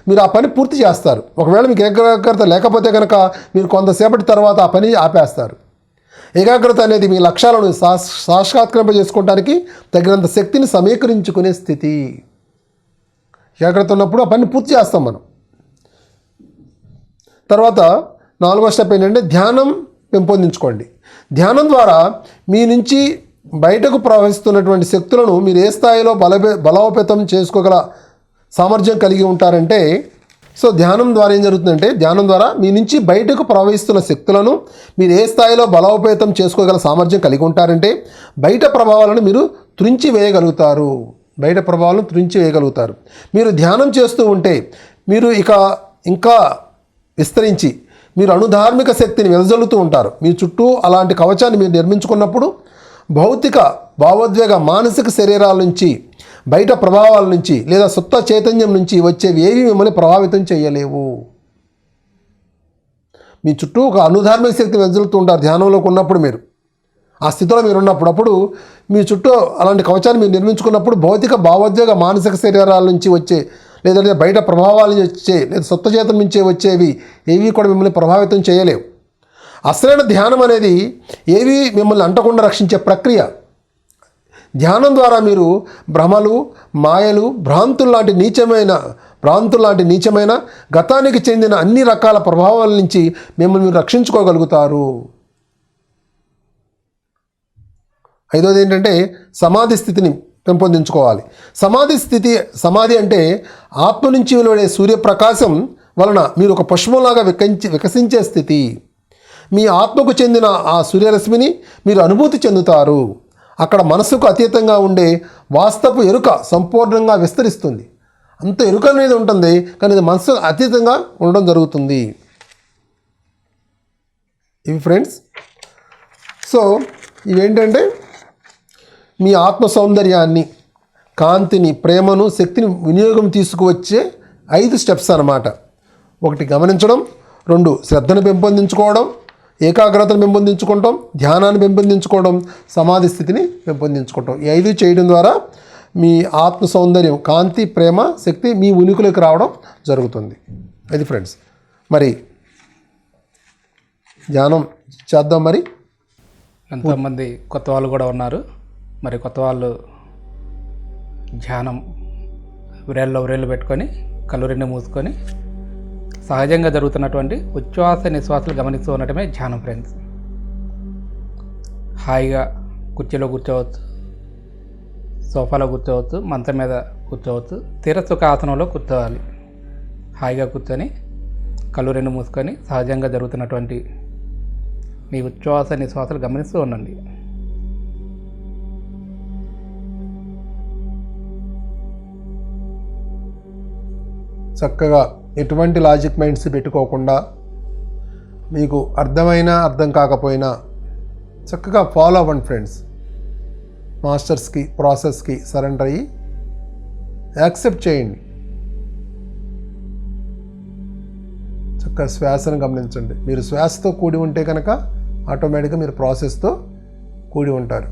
మీరు ఆ పని పూర్తి చేస్తారు. ఒకవేళ మీకు ఏకాగ్రత లేకపోతే కనుక మీరు కొంతసేపటి తర్వాత ఆ పని ఆపేస్తారు. ఏకాగ్రత అనేది మీ లక్ష్యాలను సాక్షాత్కరింపజేసుకోవడానికి తగినంత శక్తిని సమీకరించుకునే స్థితి. ఏకాగ్రత ఉన్నప్పుడు ఆ పని పూర్తి చేస్తాం మనం. తర్వాత 4వ స్టెప్ ఏంటంటే ధ్యానం పెంపొందించుకోండి. ధ్యానం ద్వారా మీ నుంచి బయటకు ప్రవహిస్తున్నటువంటి శక్తులను మీరు ఏ స్థాయిలో బలోపేతం చేసుకోగల సామర్థ్యం కలిగి ఉంటారంటే, ధ్యానం ద్వారా ఏం జరుగుతుందంటే, ధ్యానం ద్వారా మీ నుంచి బయటకు ప్రవహిస్తున్న శక్తులను మీరు ఏ స్థాయిలో బలోపేతం చేసుకోగల సామర్థ్యం కలిగి ఉంటారంటే బయట ప్రభావాలను మీరు త్రుంచి వేయగలుగుతారు. మీరు ధ్యానం చేస్తూ ఉంటే మీరు ఇంకా విస్తరించి మీరు అణుధార్మిక శక్తిని వెదజల్లుతూ ఉంటారు. మీ చుట్టూ అలాంటి కవచాన్ని మీరు నిర్మించుకున్నప్పుడు భౌతిక, భావోద్వేగ, మానసిక శరీరాల నుంచి, బయట ప్రభావాల నుంచి లేదా సుప్త చైతన్యం నుంచి వచ్చేవి ఏవి మిమ్మల్ని ప్రభావితం చేయలేవు. మీ చుట్టూ ఒక అణుధార్మిక శక్తి వెదజల్లుతూ ఉంటారు ధ్యానంలోకి ఉన్నప్పుడు. మీరు ఆ స్థితిలో మీరు ఉన్నప్పుడు మీ చుట్టూ అలాంటి కవచాన్ని మీరు నిర్మించుకున్నప్పుడు భౌతిక, భావోద్వేగ, మానసిక శరీరాల నుంచి వచ్చే లేదంటే బయట ప్రభావాలు వచ్చే లేదా సొత్త చేతం నుంచే వచ్చేవి ఏవి కూడా మిమ్మల్ని ప్రభావితం చేయలేవు. అసలైన ధ్యానం అనేది ఏవి మిమ్మల్ని అంటకుండా రక్షించే ప్రక్రియ. ధ్యానం ద్వారా మీరు భ్రమలు, మాయలు, భ్రాంతుల్లాంటి నీచమైన గతానికి చెందిన అన్ని రకాల ప్రభావాల నుంచి మిమ్మల్ని మీరు రక్షించుకోగలుగుతారు. 5వది ఏంటంటే సమాధి స్థితిని పెంపొందించుకోవాలి. సమాధి అంటే ఆత్మ నుంచి వెలువడే సూర్యప్రకాశం వలన మీరు ఒక పుష్పంలాగా వికసించే స్థితి. మీ ఆత్మకు చెందిన ఆ సూర్యరశ్మిని మీరు అనుభూతి చెందుతారు. అక్కడ మనసుకు అతీతంగా ఉండే వాస్తవ ఎరుక సంపూర్ణంగా విస్తరిస్తుంది. అంత ఎరుక అనేది ఉంటుంది, కానీ ఇది మనసు అతీతంగా ఉండడం జరుగుతుంది. ఇవి ఫ్రెండ్స్. సో ఇవేంటంటే మీ ఆత్మ సౌందర్యాన్ని, కాంతిని, ప్రేమను, శక్తిని వినియోగం తీసుకువచ్చే 5 స్టెప్స్ అన్నమాట. 1 గమనించడం, 2 శ్రద్ధను పెంపొందించుకోవడం, ఏకాగ్రతను పెంపొందించుకోవడం, ధ్యానాన్ని పెంపొందించుకోవడం, సమాధి స్థితిని పెంపొందించుకోవడం. ఈ 5 చేయడం ద్వారా మీ ఆత్మ సౌందర్యం, కాంతి, ప్రేమ, శక్తి మీ ఉనికిలోకి రావడం జరుగుతుంది. అది ఫ్రెండ్స్. మరి ధ్యానం చేద్దాం. మరి ఎంతోమంది కొత్త వాళ్ళు కూడా ఉన్నారు. మరి కొత్త వాళ్ళు ధ్యానం వ్రేళ్ళు పెట్టుకొని కళ్ళు 2 మూసుకొని సహజంగా జరుగుతున్నటువంటి ఉచ్ఛ్వాస నిశ్వాసాలు గమనిస్తూ ఉండటమే ధ్యానం ఫ్రెండ్స్. హాయిగా కుర్చీలో కూర్చోవచ్చు, సోఫాలో కూర్చోవచ్చు, మంచం మీద కూర్చోవచ్చు, తీరసుఖ ఆసనంలో కూర్చోవాలి. హాయిగా కూర్చొని కళ్ళు 2 మూసుకొని సహజంగా జరుగుతున్నటువంటి మీ ఉచ్ఛ్వాస నిశ్వాసాలు గమనిస్తూ ఉండండి. చక్కగా ఎటువంటి లాజిక్ మైండ్స్ పెట్టుకోకుండా, మీకు అర్థమైనా అర్థం కాకపోయినా చక్కగా ఫాలో అవ్వండి ఫ్రెండ్స్. మాస్టర్స్కి, ప్రాసెస్కి సరెండర్ అయ్యి యాక్సెప్ట్ చేయండి. చక్కగా శ్వాసను గమనించండి. మీరు శ్వాసతో కూడి ఉంటే కనుక ఆటోమేటిక్గా మీరు ప్రాసెస్తో కూడి ఉంటారు.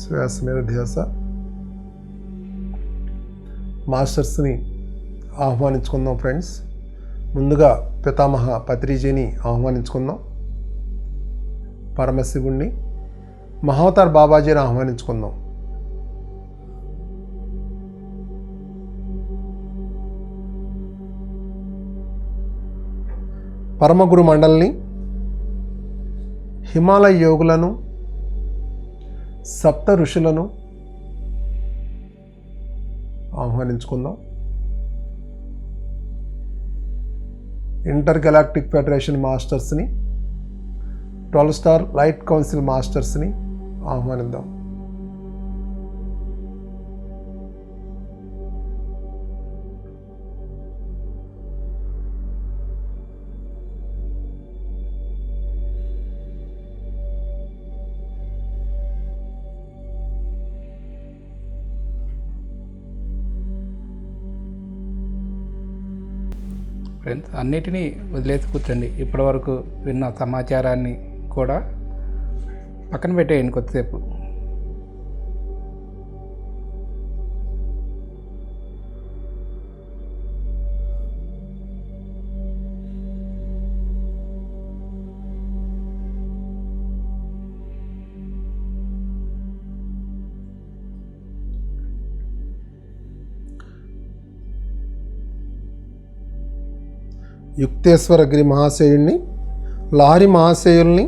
శ్వాస మీద ధ్యాస. మాస్టర్స్ని ఆహ్వానించుకుందాం ఫ్రెండ్స్. ముందుగా పితామహ పత్రిజీని ఆహ్వానించుకుందాం, పరమశివుణ్ణి, మహావతార్ బాబాజీని ఆహ్వానించుకుందాం. పరమగురు మండలిని, హిమాలయ యోగులను, సప్త ఋషులను ఆహ్వానించుకుందాం. ఇంటర్ గెలాక్టిక్ ఫెడరేషన్ మాస్టర్స్ని, 12 స్టార్ లైట్ కౌన్సిల్ మాస్టర్స్ని ఆహ్వానిద్దాం. ఫ్రెండ్స్, అన్నిటినీ వదిలేసి కూర్చోండి. ఇప్పటివరకు విన్న సమాచారాన్ని కూడా పక్కన పెట్టేయండి కొద్దిసేపు. యుక్తేశ్వరగిరి మహాశయుల్ని, లహరి మహాశయుల్ని,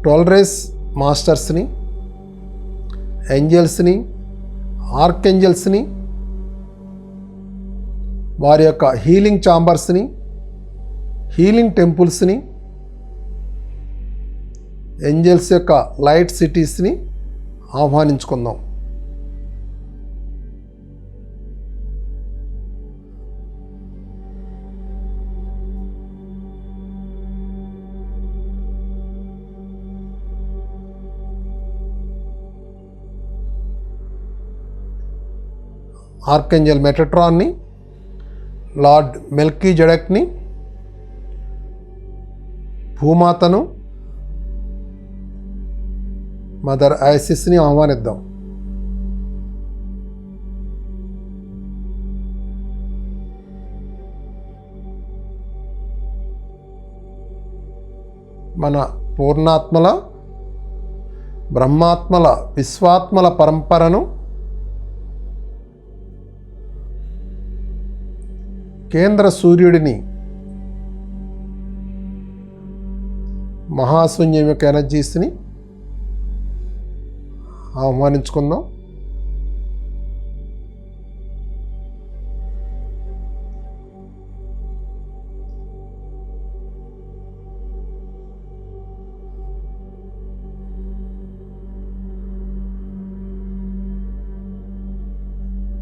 12 రేస్ మాస్టర్స్ని, ఏంజల్స్ని, ఆర్కేంజల్స్ని, వారి యొక్క హీలింగ్ ఛాంబర్స్ని, హీలింగ్ టెంపుల్స్ని, ఏంజల్స్ యొక్క లైట్ సిటీస్ని ఆహ్వానించుకుందాం. ఆర్కేంజల్ మెటట్రాన్ని, లార్డ్ మెల్కీ జడక్ని, భూమాతను, మదర్ ఐసిస్ని ఆహ్వానిద్దాం. మన పూర్ణాత్మల, బ్రహ్మాత్మల, విశ్వాత్మల పరంపరను, కేంద్ర సూర్యుడిని, మహాశూన్యం యొక్క ఎనర్జీస్ని ఆహ్వానించుకుందాం.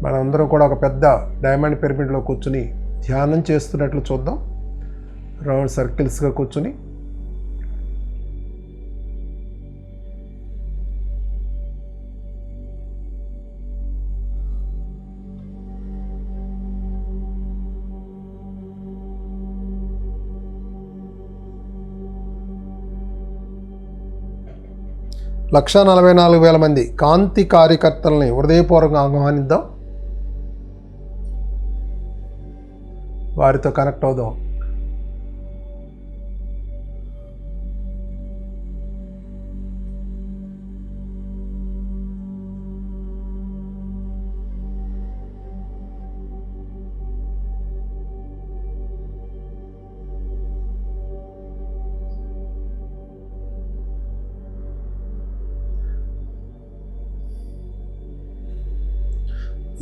మనందరం కూడా ఒక పెద్ద డైమండ్ పిరమిడ్లో కూర్చుని ధ్యానం చేస్తున్నట్లు చూద్దాం. రౌండ్ సర్కిల్స్గా కూర్చుని లక్ష 44,000 మంది కాంతి కార్యకర్తలని హృదయపూర్వకంగా ఆహ్వానిద్దాం. వారితో కనెక్ట్ అవుదాం.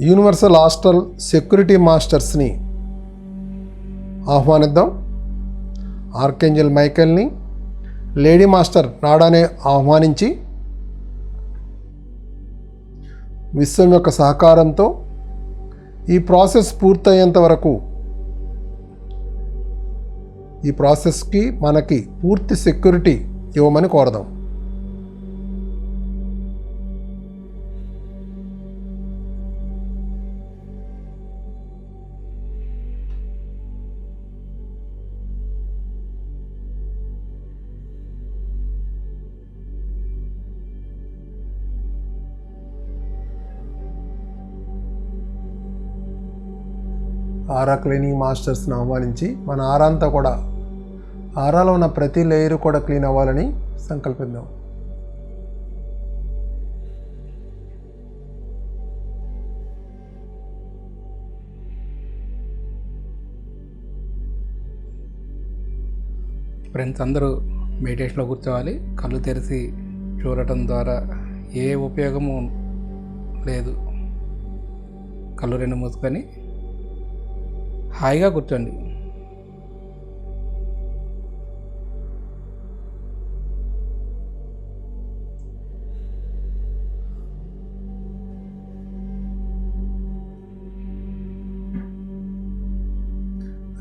యూనివర్సల్ హాస్టల్ సెక్యూరిటీ మాస్టర్స్ని ఆహ్వానిద్దాం. ఆర్కేంజల్ మైకేల్ని, లేడీ మాస్టర్ నాడానే ఆహ్వానించి విశ్వం యొక్క సహకారంతో ఈ ప్రాసెస్ పూర్తయ్యేంత వరకు ఈ ప్రాసెస్కి మనకి పూర్తి సెక్యూరిటీ ఇవ్వమని కోరదాం. ఆరా క్లీనింగ్ మాస్టర్స్ని ఆహ్వానించి మన ఆరా అంతా కూడా, ఆరాలో ఉన్న ప్రతి లేయరు కూడా క్లీన్ అవ్వాలని సంకల్పిద్దాం. ఫ్రెండ్స్ అందరూ మెడిటేషన్లో కూర్చోవాలి. కళ్ళు తెరిచి చూడటం ద్వారా ఏ ఉపయోగము లేదు. కళ్ళు రెండు మూసుకొని హాయిగా కూర్చోండి.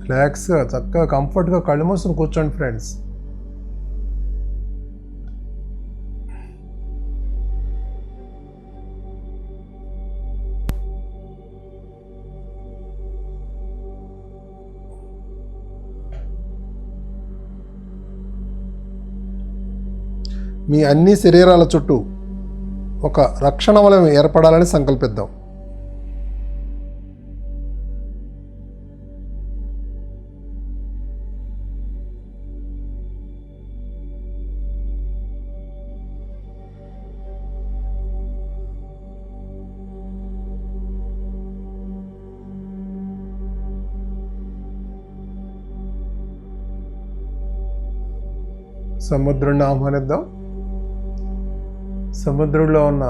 రిలాక్స్గా చక్కగా కంఫర్ట్గా కళ్ళు మూసుకొని కూర్చోండి ఫ్రెండ్స్. మీ అన్ని శరీరాల చుట్టూ ఒక రక్షణ వలయం ఏర్పడాలని సంకల్పిద్దాం. సముద్రుడిని ఆహ్వానిద్దాం. సముద్రంలో ఉన్న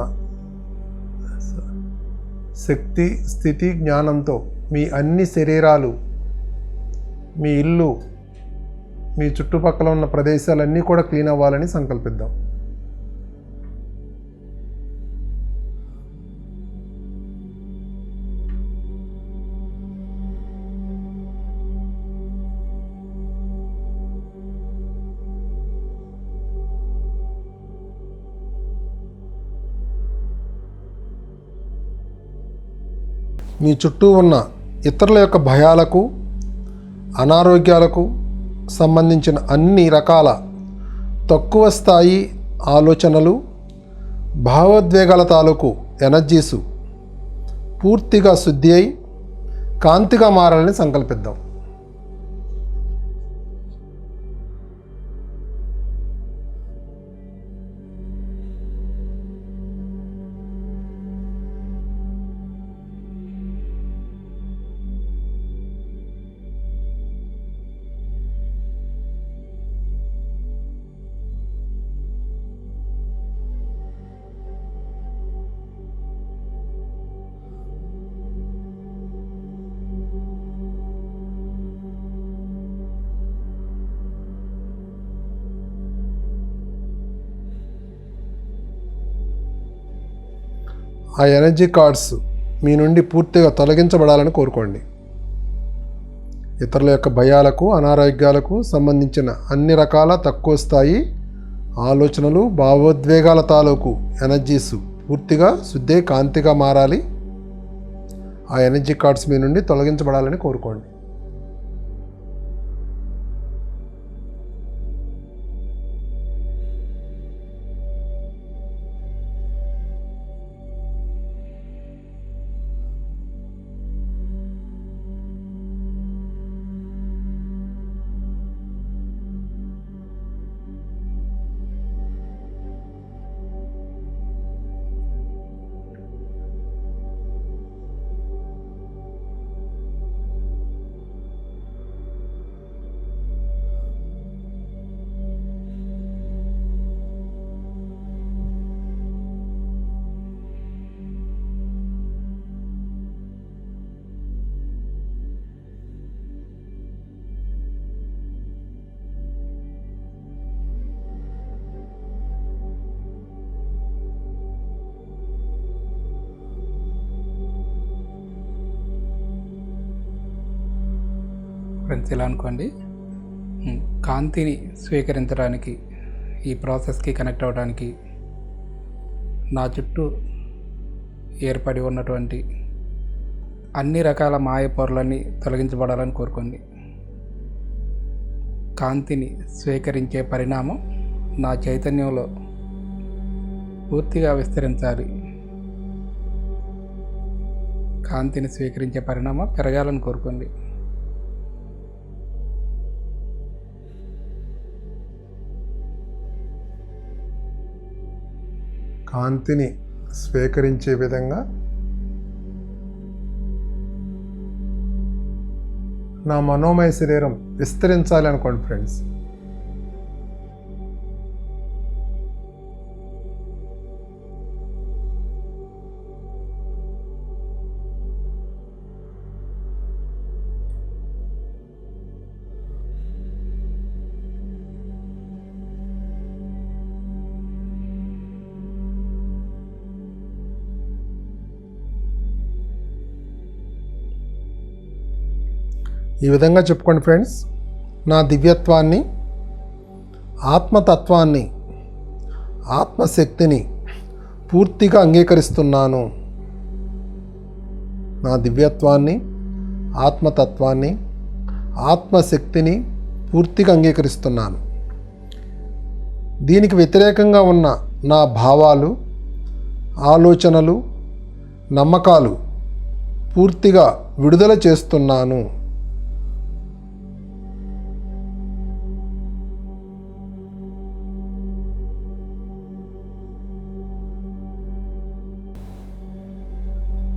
శక్తి, స్థితి, జ్ఞానంతో మీ అన్ని శరీరాలు, మీ ఇల్లు, మీ చుట్టుపక్కల ఉన్న ప్రదేశాలన్నీ కూడా క్లీన్ అవ్వాలని సంకల్పిద్దాం. మీ చుట్టూ ఉన్న ఇతరుల యొక్క భయాలకు, అనారోగ్యాలకు సంబంధించిన అన్ని రకాల తక్కువ స్థాయి ఆలోచనలు, భావోద్వేగాల తాలూకు ఎనర్జీసు పూర్తిగా శుద్ధి అయి కాంతిగా మారాలని సంకల్పిద్దాం. ఆ ఎనర్జీ కార్డ్స్ మీ నుండి పూర్తిగా తొలగించబడాలని కోరుకోండి. ఇతరుల యొక్క భయాలకు, అనారోగ్యాలకు సంబంధించిన అన్ని రకాల తక్కువ స్థాయి ఆలోచనలు, భావోద్వేగాల తాలూకు ఎనర్జీస్ పూర్తిగా శుద్ధే కాంతిగా మారాలి. ఆ ఎనర్జీ కార్డ్స్ మీ నుండి తొలగించబడాలని కోరుకోండి. ఫ్రెండ్స్, ఇలా అనుకోండి, కాంతిని స్వీకరించడానికి, ఈ ప్రాసెస్కి కనెక్ట్ అవ్వడానికి నా చుట్టూ ఏర్పడి ఉన్నటువంటి అన్ని రకాల మాయ పొరలన్నీ తొలగించబడాలని కోరుకోండి. కాంతిని స్వీకరించే పరిణామం నా చైతన్యంలో పూర్తిగా విస్తరించాలి. కాంతిని స్వీకరించే పరిణామం పెరగాలని కోరుకోండి. కాంతిని స్వీకరించే విధంగా నా మనోమయ శరీరం విస్తరించాలి అనుకోండి ఫ్రెండ్స్. ఈ విధంగా చెప్పుకోండి ఫ్రెండ్స్. నా దివ్యత్వాన్ని, ఆత్మతత్వాన్ని, ఆత్మశక్తిని పూర్తిగా అంగీకరిస్తున్నాను. నా దివ్యత్వాన్ని, ఆత్మతత్వాన్ని, ఆత్మశక్తిని పూర్తిగా అంగీకరిస్తున్నాను. దీనికి వ్యతిరేకంగా ఉన్న నా భావాలు, ఆలోచనలు, నమ్మకాలు పూర్తిగా విడుదల చేస్తున్నాను.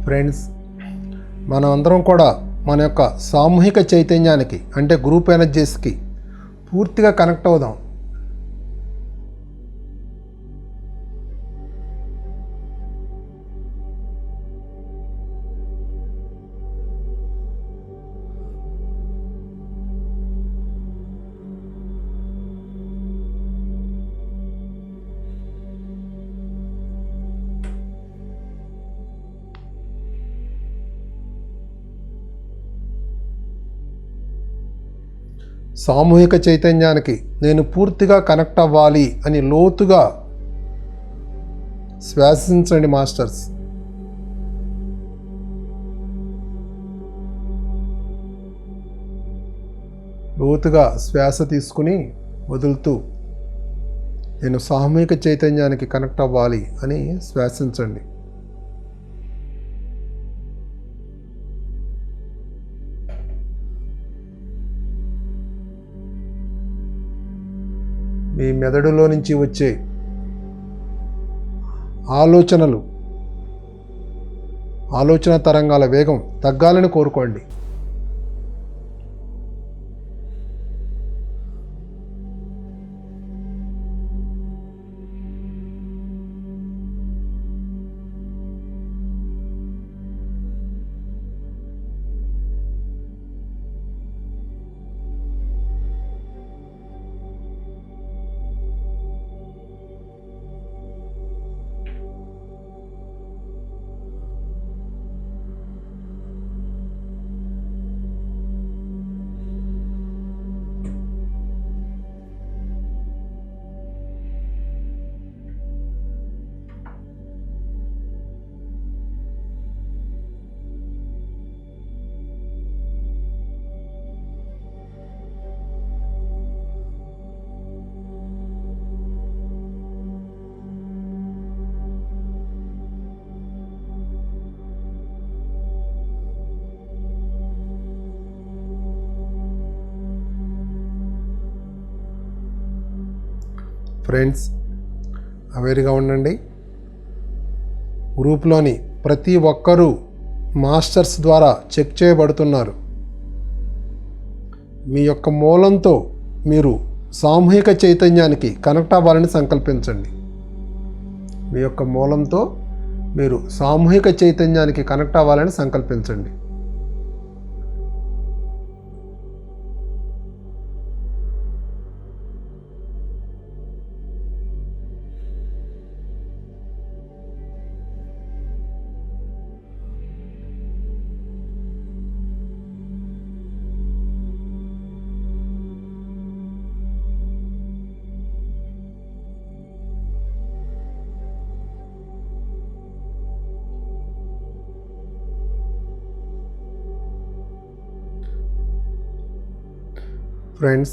ఫ్రెండ్స్, మనం అందరం కూడా మన యొక్క సామూహిక చైతన్యానికి, అంటే గ్రూప్ ఎనర్జీస్కి పూర్తిగా కనెక్ట్ అవుదాం. సామూహిక చైతన్యానికి నేను పూర్తిగా కనెక్ట్ అవ్వాలి అని లోతుగా శ్వాసించండి మాస్టర్స్. లోతుగా శ్వాస తీసుకుని వదులుతూ నేను సామూహిక చైతన్యానికి కనెక్ట్ అవ్వాలి అని శ్వాసించండి. మీ మెదడులో నుంచి వచ్చే ఆలోచన తరంగాల వేగం తగ్గాలని కోరుకోండి. ఫ్రెండ్స్, అవేర్గా ఉండండి. గ్రూప్లోని ప్రతి ఒక్కరూ మాస్టర్స్ ద్వారా చెక్ చేయబడుతున్నారు. మీ యొక్క మూలంతో మీరు సామూహిక చైతన్యానికి కనెక్ట్ అవ్వాలని సంకల్పించండి. మీ యొక్క మూలంతో మీరు సామూహిక చైతన్యానికి కనెక్ట్ అవ్వాలని సంకల్పించండి. ఫ్రెండ్స్,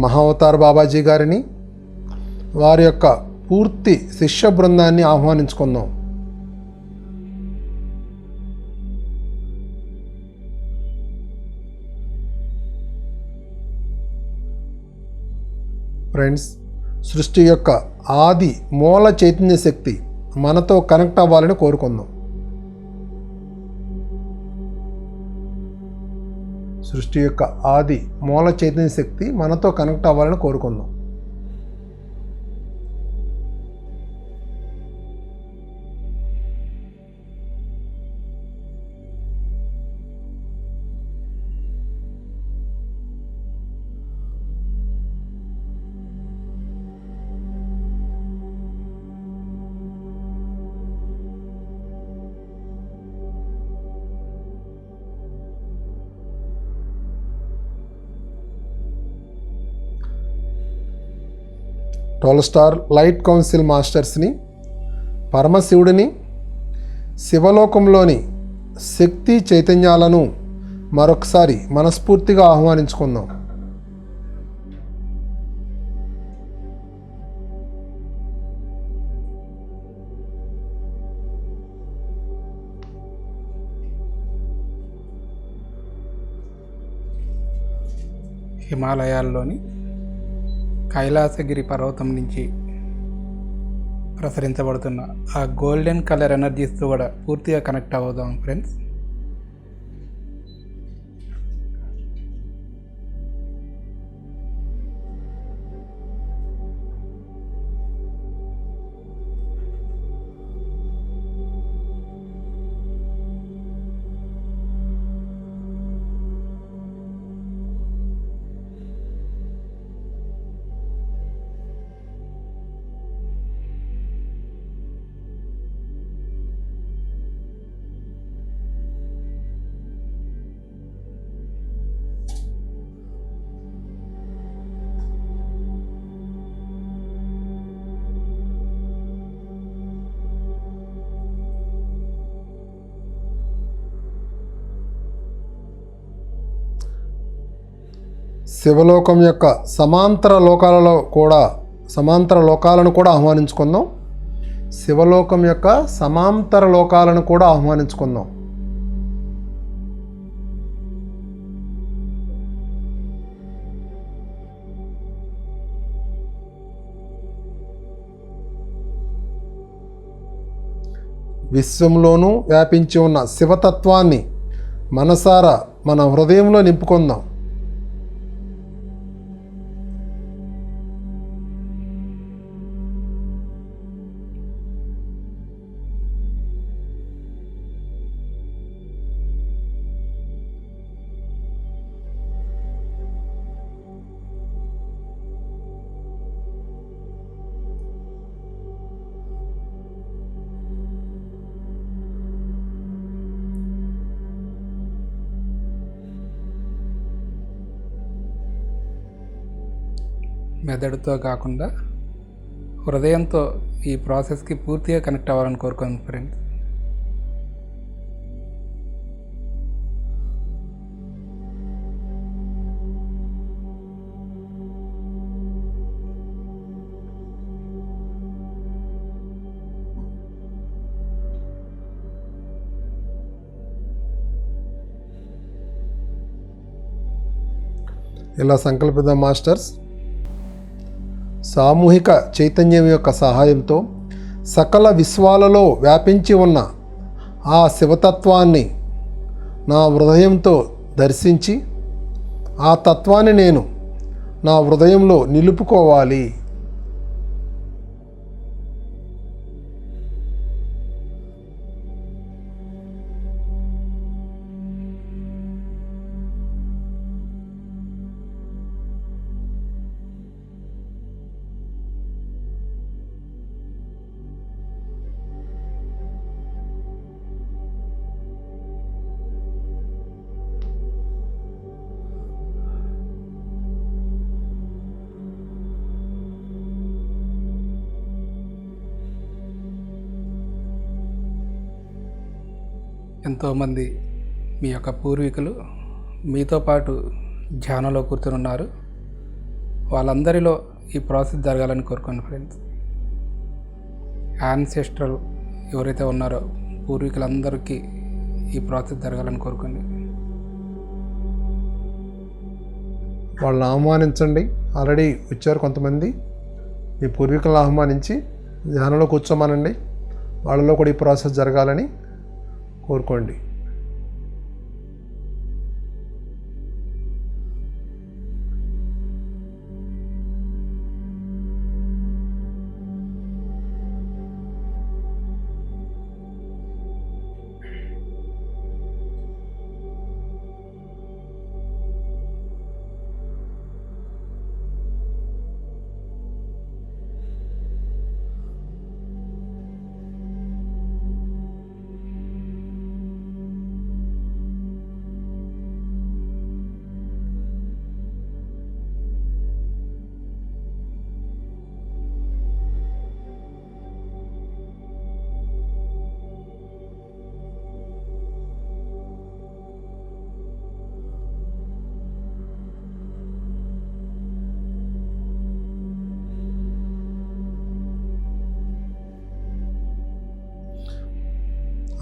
మహావతార్ బాబాజీ గారిని, వారి యొక్క పూర్తి శిష్య బృందాన్ని ఆహ్వానించుకుందాం. ఫ్రెండ్స్, సృష్టి యొక్క ఆది మూల చైతన్య శక్తి మనతో కనెక్ట్ అవ్వాలని కోరుకుందాం. సృష్టి యొక్క ఆది మూల చైతన్య శక్తి మనతో కనెక్ట్ అవ్వాలని కోరుకుందాం. టోల్స్టార్ లైట్ కౌన్సిల్ మాస్టర్స్ని, పరమశివుడిని, శివలోకంలోని శక్తి చైతన్యాలను మరొకసారి మనస్ఫూర్తిగా ఆహ్వానించుకుందాం. హిమాలయాల్లోని కైలాసగిరి పర్వతం నుంచి ప్రసరించబడుతున్న ఆ గోల్డెన్ కలర్ ఎనర్జీస్తో కూడా పూర్తిగా కనెక్ట్ అవుదాం ఫ్రెండ్స్. శివలోకం యొక్క సమాంతర లోకాలను కూడా ఆహ్వానించుకుందాం. శివలోకం యొక్క సమాంతర లోకాలను కూడా ఆహ్వానించుకుందాం. విశ్వంలోనూ వ్యాపించి ఉన్న శివతత్వాన్ని మనసారా మన హృదయంలో నింపుకుందాం. మెదడుతో కాకుండా హృదయంతో ఈ ప్రాసెస్కి పూర్తిగా కనెక్ట్ అవ్వాలని కోరుకోండి ఫ్రెండ్స్. ఇలా సంకల్పిద్దాం మాస్టర్స్. సామూహిక చైతన్యం యొక్క సహాయంతో సకల విశ్వాలలో వ్యాపించి ఉన్న ఆ శివతత్వాన్ని నా హృదయంతో దర్శించి ఆ తత్వాన్ని నేను నా హృదయంలో నిలుపుకోవాలి. ఎంతోమంది మీ యొక్క పూర్వీకులు మీతో పాటు ధ్యానంలో కూర్చొని ఉన్నారు. వాళ్ళందరిలో ఈ ప్రాసెస్ జరగాలని కోరుకోండి ఫ్రెండ్స్. యాన్సెస్ట్రల్ ఎవరైతే ఉన్నారో పూర్వీకులందరికీ ఈ ప్రాసెస్ జరగాలని కోరుకోండి. వాళ్ళని ఆహ్వానించండి. ఆల్రెడీ వచ్చారు కొంతమంది. మీ పూర్వీకులను ఆహ్వానించి ధ్యానంలో కూర్చోమనండి. వాళ్ళలో కూడా ఈ ప్రాసెస్ జరగాలని కోరుకోండి.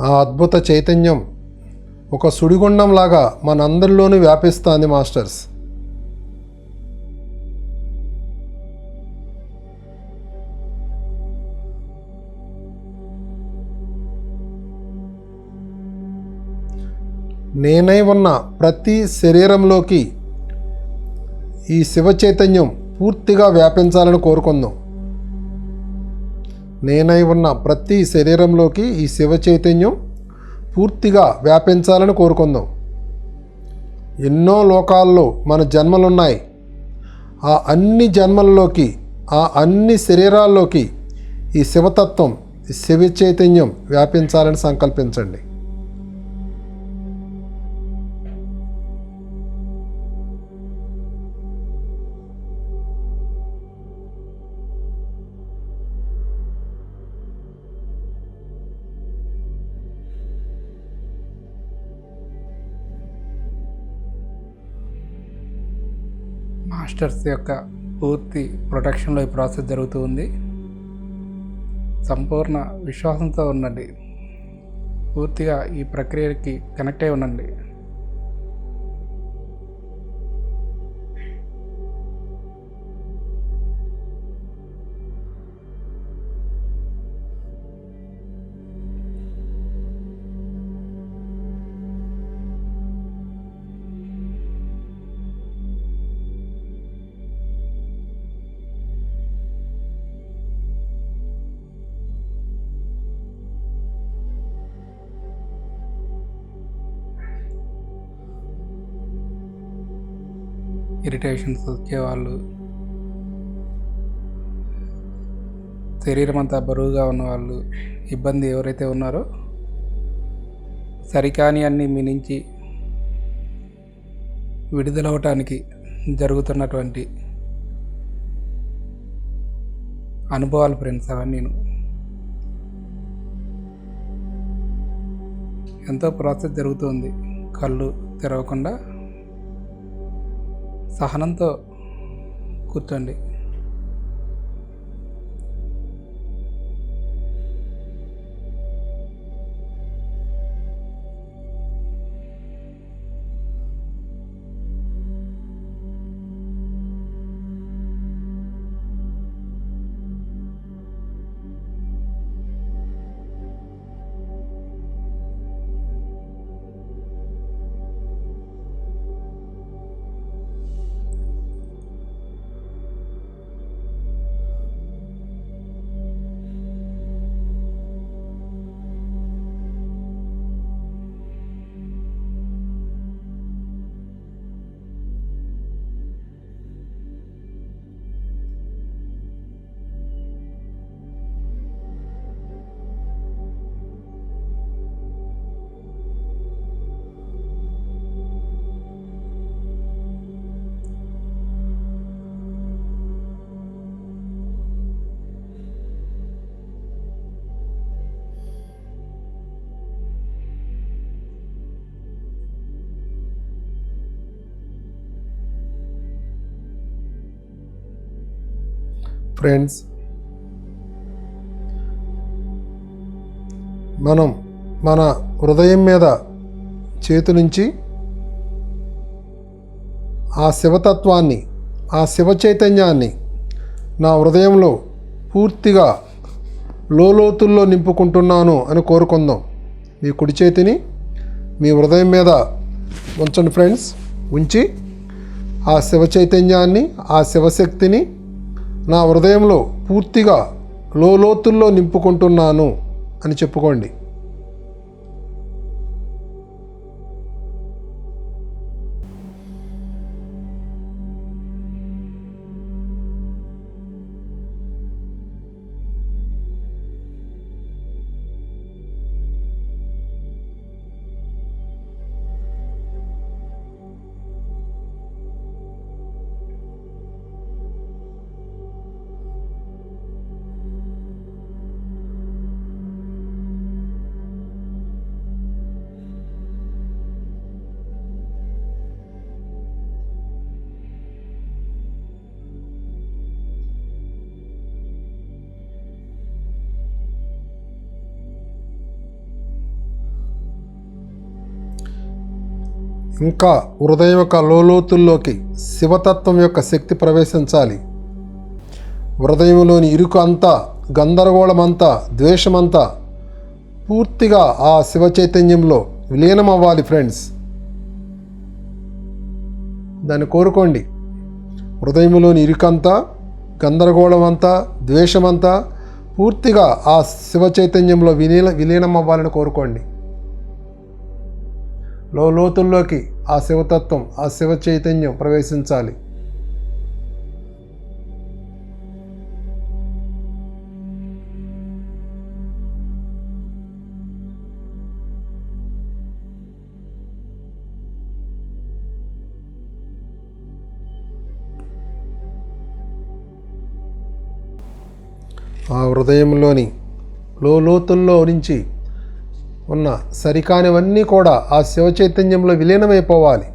ఆ అద్భుత చైతన్యం ఒక సుడిగుండంలాగా మనందరిలోనూ వ్యాపిస్తుంది మాస్టర్స్. నేనై ఉన్న ప్రతి శరీరంలోకి ఈ శివ చైతన్యం పూర్తిగా వ్యాపించాలని కోరుకుందాం. నేనై ఉన్న ప్రతి శరీరంలోకి ఈ శివ చైతన్యం పూర్తిగా వ్యాపించాలని కోరుకుందాం. ఎన్నో లోకాల్లో మన జన్మలున్నాయి. ఆ అన్ని జన్మల్లోకి, ఆ అన్ని శరీరాల్లోకి ఈ శివతత్వం, ఈ శివ చైతన్యం వ్యాపించాలని సంకల్పించండి. మాస్టర్స్ యొక్క పూర్తి ప్రొటెక్షన్లో ఈ ప్రాసెస్ జరుగుతూ ఉంది. సంపూర్ణ విశ్వాసంతో ఉండండి. పూర్తిగా ఈ ప్రక్రియకి కనెక్ట్ అయి ఉండండి. ఇరిటేషన్స్ వచ్చేవాళ్ళు, శరీరం అంతా బరువుగా ఉన్నవాళ్ళు, ఇబ్బంది ఎవరైతే ఉన్నారో సరికాని అన్నీ మీ నుంచి విడుదలవటానికి జరుగుతున్నటువంటి అనుభవాలు ఫ్రెండ్స్. అవన్నీ ఎంతో ప్రాసెస్ జరుగుతుంది. కళ్ళు తెరవకుండా సహనంతో కూర్చోండి. ఫ్రెండ్స్, మనం మన హృదయం మీద చేతులుంచి ఆ శివతత్వాన్ని, ఆ శివ చైతన్యాన్ని నా హృదయంలో పూర్తిగా లోతుల్లో నింపుకుంటున్నాను అని కోరుకుందాం. మీ కుడి చేతిని మీ హృదయం మీద ఉంచండి ఫ్రెండ్స్. ఉంచి ఆ శివ చైతన్యాన్ని, ఆ శివశక్తిని నా హృదయంలో పూర్తిగా లోతుల్లో నింపుకుంటున్నాను అని చెప్పుకోండి. ఇంకా హృదయం యొక్క లోతుల్లోకి శివతత్వం యొక్క శక్తి ప్రవేశించాలి. హృదయంలోని ఇరుకు అంతా, గందరగోళమంతా, ద్వేషమంతా పూర్తిగా ఆ శివ చైతన్యంలో విలీనం అవ్వాలి ఫ్రెండ్స్. దాన్ని కోరుకోండి. హృదయంలోని ఇరుకంతా, గందరగోళమంతా, ద్వేషమంతా పూర్తిగా ఆ శివ చైతన్యంలో విలీనం అవ్వాలని కోరుకోండి. లోతుల్లోకి ఆ శివతత్వం, ఆ శివ చైతన్యం ప్రవేశించాలి. ఆ హృదయంలోని లోతుల్లో నుంచి ఉన్న సరికానివన్నీ కూడా ఆ శివ చైతన్యంలో విలీనమైపోవాలి.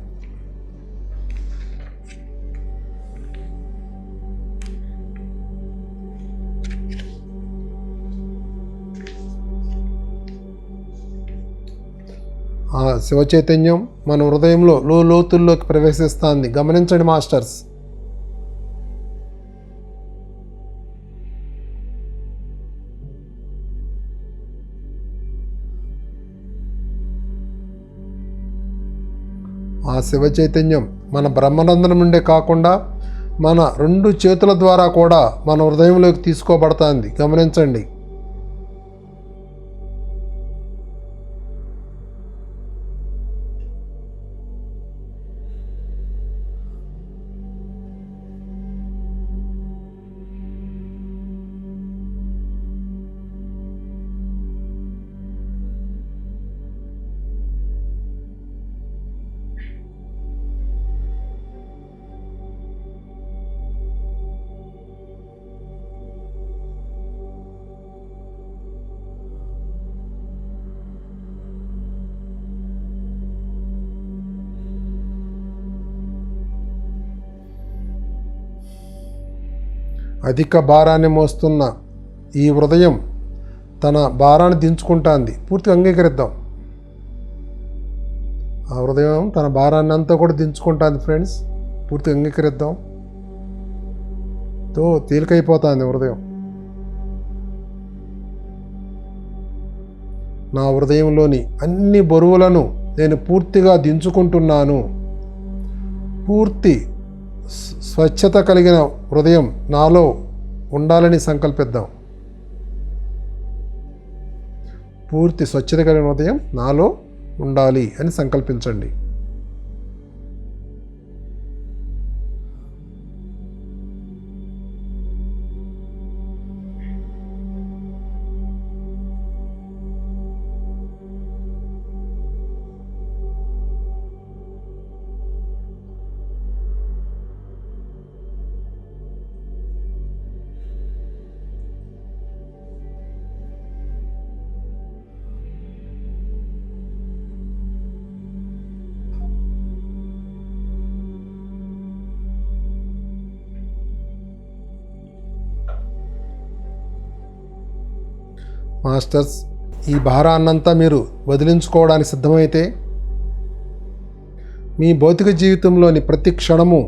ఆ శివ చైతన్యం మన హృదయంలో లోతుల్లోకి ప్రవేశిస్తుంది. గమనించండి మాస్టర్స్. ఆ శివ చైతన్యం మన బ్రహ్మరంధ్రం నుండే కాకుండా మన 2 చేతుల ద్వారా కూడా మన హృదయంలోకి తీసుకోబడుతుంది. గమనించండి. అధిక భారాన్ని మోస్తున్న ఈ హృదయం తన భారాన్ని దించుకుంటుంది. పూర్తిగా అంగీకరిద్దాం. ఆ హృదయం తన భారాన్ని అంతా కూడా దించుకుంటుంది ఫ్రెండ్స్. పూర్తిగా అంగీకరిద్దాం. తేలికైపోతుంది హృదయం. నా హృదయంలోని అన్ని బరువులను నేను పూర్తిగా దించుకుంటున్నాను. పూర్తి స్వచ్ఛత కలిగిన హృదయం నాలో ఉండాలని సంకల్పిద్దాం. పూర్తి స్వచ్ఛత కలిగిన హృదయం నాలో ఉండాలి అని సంకల్పించండి. మాస్టర్స్, ఈ భారాన్నంతా మీరు వదిలించుకోవడానికి సిద్ధమైతే మీ భౌతిక జీవితంలోని ప్రతి క్షణము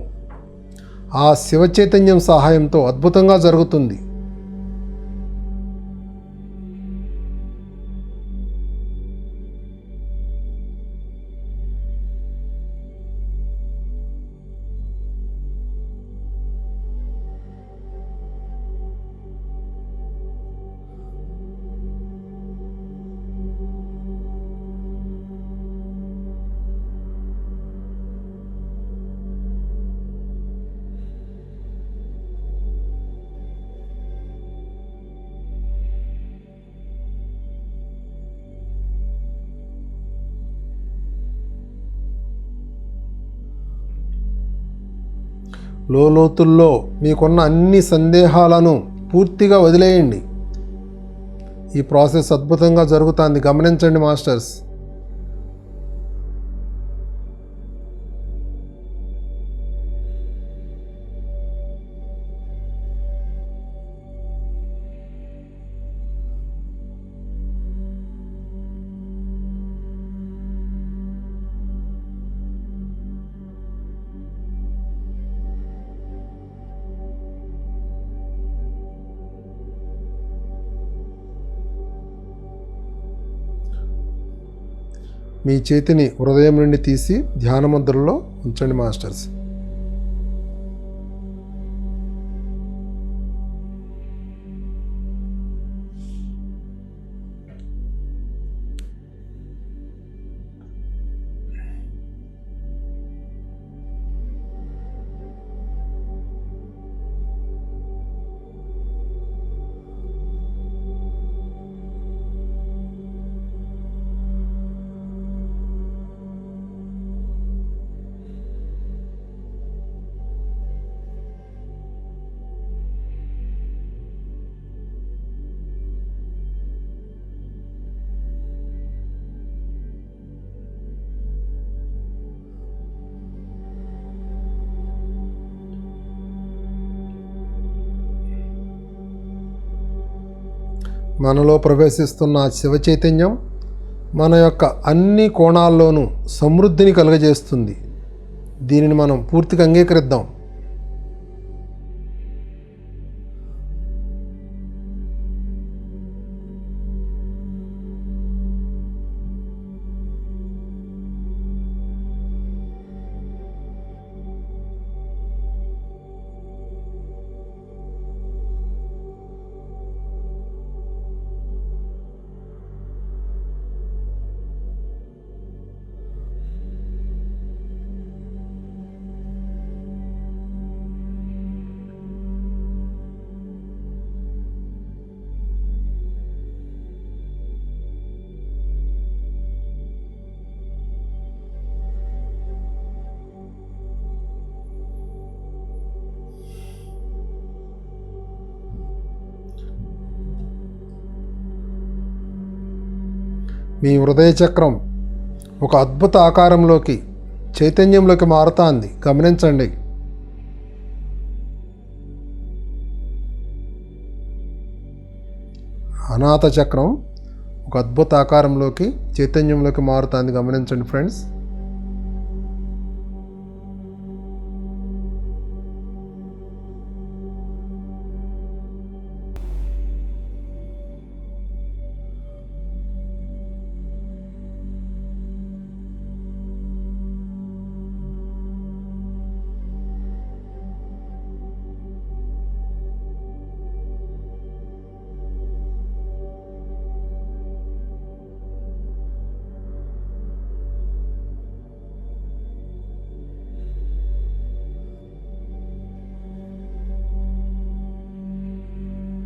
ఆ శివ చైతన్యం సహాయంతో అద్భుతంగా జరుగుతుంది. లోతుల్లో మీకున్న అన్ని సందేహాలను పూర్తిగా వదిలేయండి. ఈ ప్రాసెస్ అద్భుతంగా జరుగుతుంది, గమనించండి మాస్టర్స్. మీ చేతిని హృదయం నుండి తీసి ధ్యాన ముద్రలో ఉంచండి మాస్టర్స్. మనలో ప్రవేశిస్తున్న శివ చైతన్యం మన యొక్క అన్ని కోణాల్లోనూ సమృద్ధిని కలుగజేస్తుంది. దీనిని మనం పూర్తిగా అంగీకరిద్దాం. మీ హృదయ చక్రం ఒక అద్భుత ఆకారంలోకి, చైతన్యంలోకి మారుతుంది, గమనించండి. అనాథ చక్రం ఒక అద్భుత ఆకారంలోకి, చైతన్యంలోకి మారుతుంది, గమనించండి ఫ్రెండ్స్.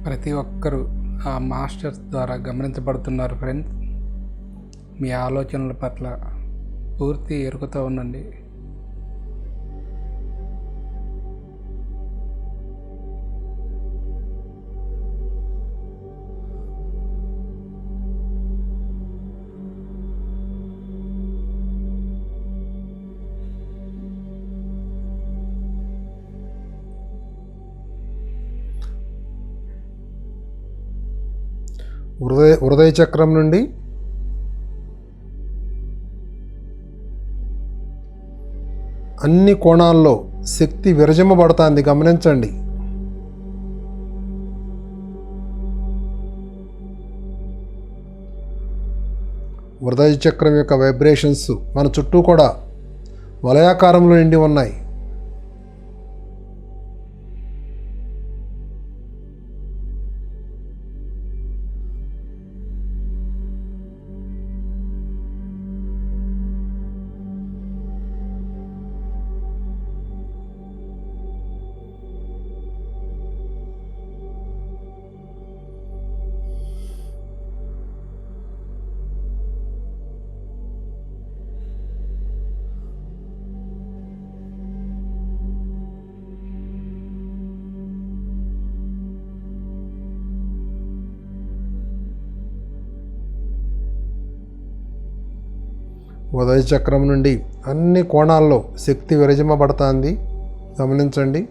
ప్రతి ఒక్కరూ ఆ మాస్టర్స్ ద్వారా గమనించబడుతున్నారు ఫ్రెండ్స్. మీ ఆలోచనల పట్ల పూర్తి ఎరుకతో ఉండండి. హృదయ చక్రం నుండి అన్ని కోణాల్లో శక్తి విరజిమ్మబడుతుంది, గమనించండి. హృదయ చక్రం యొక్క వైబ్రేషన్స్ మన చుట్టూ కూడా వలయాకారంలో నిండి ఉన్నాయి. ఉదయ చక్రం నుండి అన్ని కోణాల్లో శక్తి విరజిమ్మబడుతుంది, గమనించండి.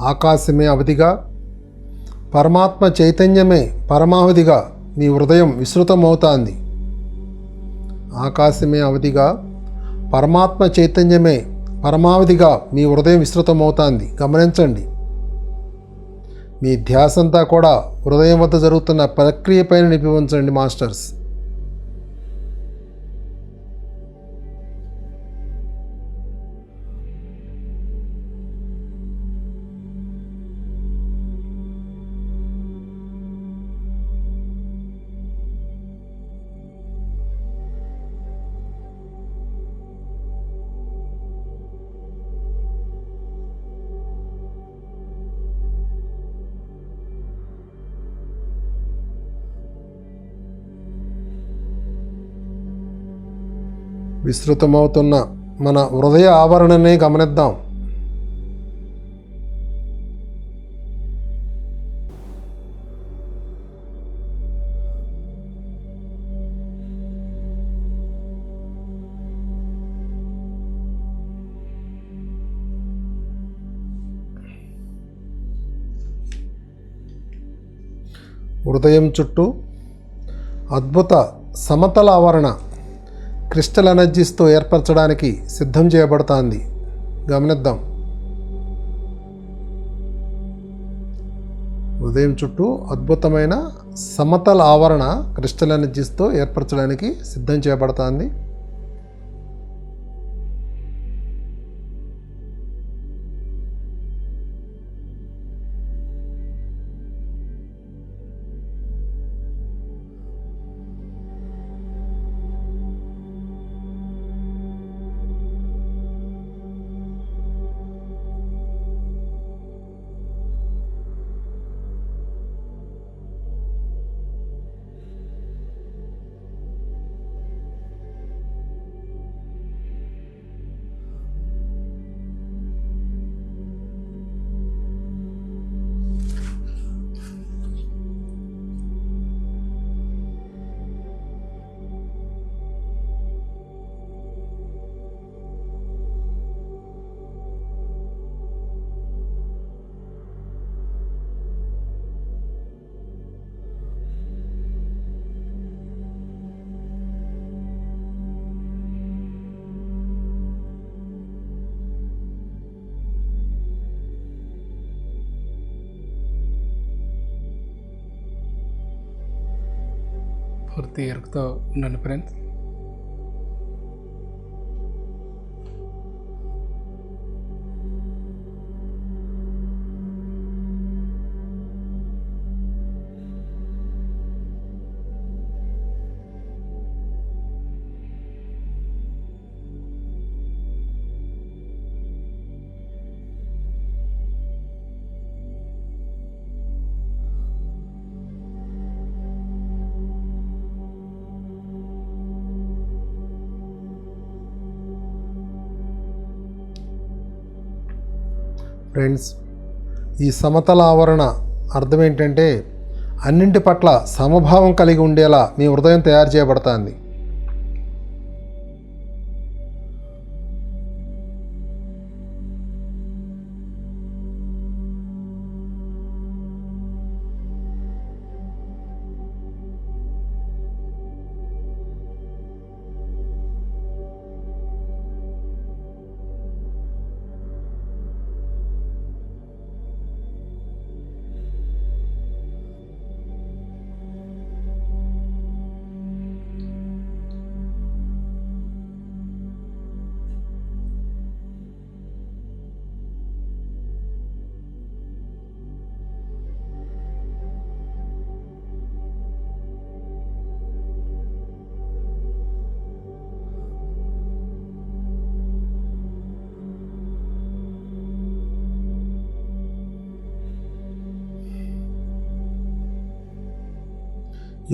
ఆకాశమే అవధిగా, పరమాత్మ చైతన్యమే పరమావధిగా మీ హృదయం విస్తృతమవుతుంది. ఆకాశమే అవధిగా, పరమాత్మ చైతన్యమే పరమావధిగా మీ హృదయం విస్తృతమవుతుంది, గమనించండి. మీ ధ్యాసంతా కూడా హృదయం వద్ద జరుగుతున్న ప్రక్రియ పైన నిలిపి మాస్టర్స్. విస్తృతమవుతున్న మన హృదయ ఆవరణనే గమనిద్దాం. హృదయం చుట్టూ అద్భుత సమతల ఆవరణ క్రిస్టల్ ఎనర్జీస్తో ఏర్పరచడానికి సిద్ధం చేయబడుతుంది, గమనిద్దాం. హృదయం చుట్టూ అద్భుతమైన సమతల ఆవరణ క్రిస్టల్ ఎనర్జీస్తో ఏర్పరచడానికి సిద్ధం చేయబడుతుంది. పూర్తి ఎరుకుతో ఉండండి ఫ్రెండ్స్. ఫ్రెండ్స్, ఈ సమతల ఆవరణ అర్థం ఏంటంటే అన్నింటి పట్ల సమభావం కలిగి ఉండేలా మీ హృదయం తయారు చేయబడుతుంది.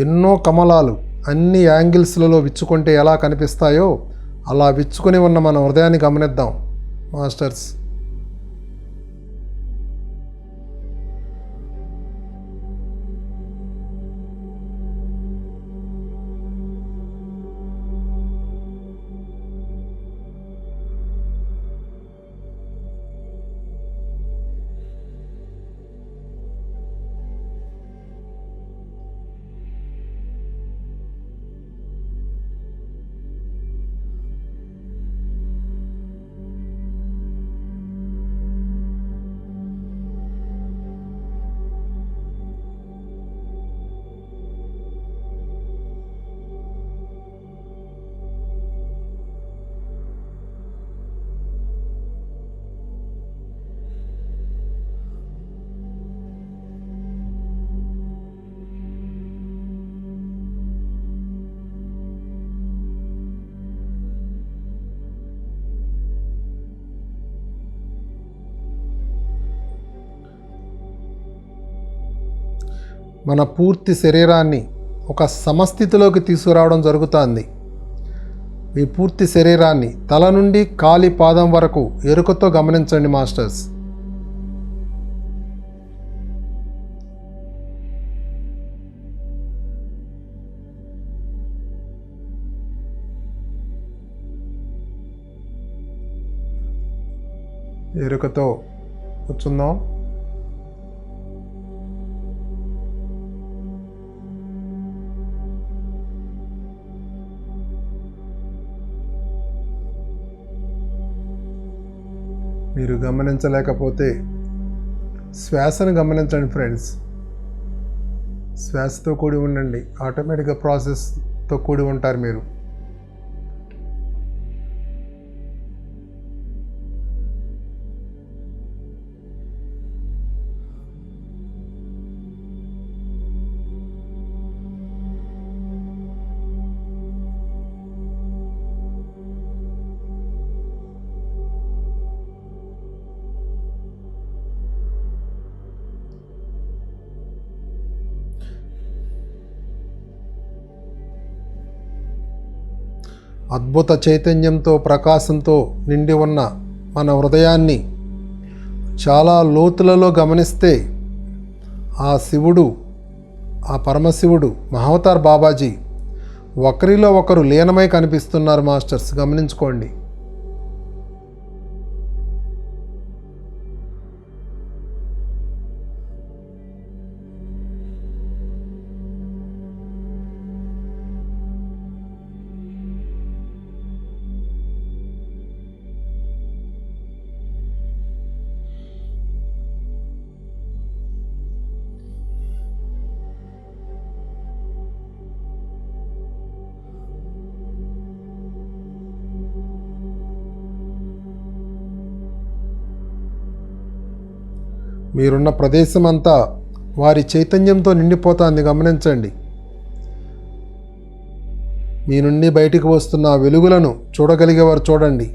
ఎన్నో కమలాలు అన్ని యాంగిల్స్లలో విచ్చుకుంటే ఎలా కనిపిస్తాయో అలా విచ్చుకొని ఉన్న మన హృదయాన్ని గమనిద్దాం మాస్టర్స్. మన పూర్తి శరీరాన్ని ఒక సమస్థితిలోకి తీసుకురావడం జరుగుతుంది. మీ పూర్తి శరీరాన్ని తల నుండి కాలి పాదం వరకు ఎరుకతో గమనించండి మాస్టర్స్. ఎరుకతో కూర్చుందాం. మీరు గమనించలేకపోతే శ్వాసను గమనించండి ఫ్రెండ్స్. శ్వాసతో కూడి ఉండండి, ఆటోమేటిక్గా ప్రాసెస్తో కూడి ఉంటారు మీరు. అద్భుత చైతన్యంతో ప్రకాశంతో నిండి ఉన్న మన హృదయాన్ని చాలా లోతులలో గమనిస్తే ఆ శివుడు, ఆ పరమశివుడు మహావతార్ బాబాజీ ఒకరిలో ఒకరు లీనమై కనిపిస్తున్నారు మాస్టర్స్. గమనించుకోండి. మీరున్న ప్రదేశమంతా వారి చైతన్యంతో నిండిపోతుంది. గమనించండి. మీ నుండి బయటికి వస్తున్న వెలుగులను చూడగలిగేవారు చూడండి.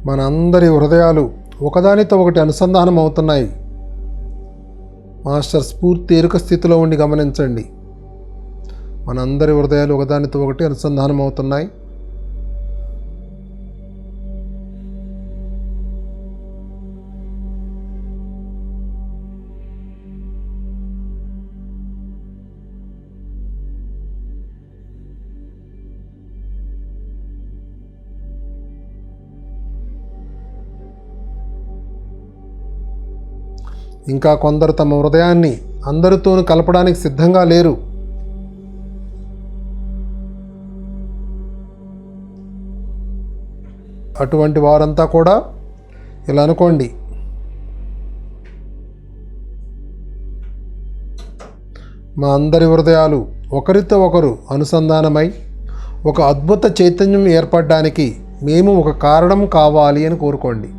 మనందరి హృదయాలు ఒకదానితో ఒకటి అనుసంధానం అవుతున్నాయి. మాస్టర్స్ పూర్తి ఎరుక స్థితిలో ఉండి గమనించండి. మనందరి హృదయాలు ఒకదానితో ఒకటి అనుసంధానం అవుతున్నాయి. ఇంకా కొందరు తమ హృదయాన్ని అందరితోనూ కలపడానికి సిద్ధంగా లేరు. అటువంటి వారంతా కూడా ఇలా అనుకోండి, మా అందరి హృదయాలు ఒకరితో ఒకరు అనుసంధానమై ఒక అద్భుత చైతన్యం ఏర్పడడానికి మేము ఒక కారణం కావాలి అని కోరుకోండి.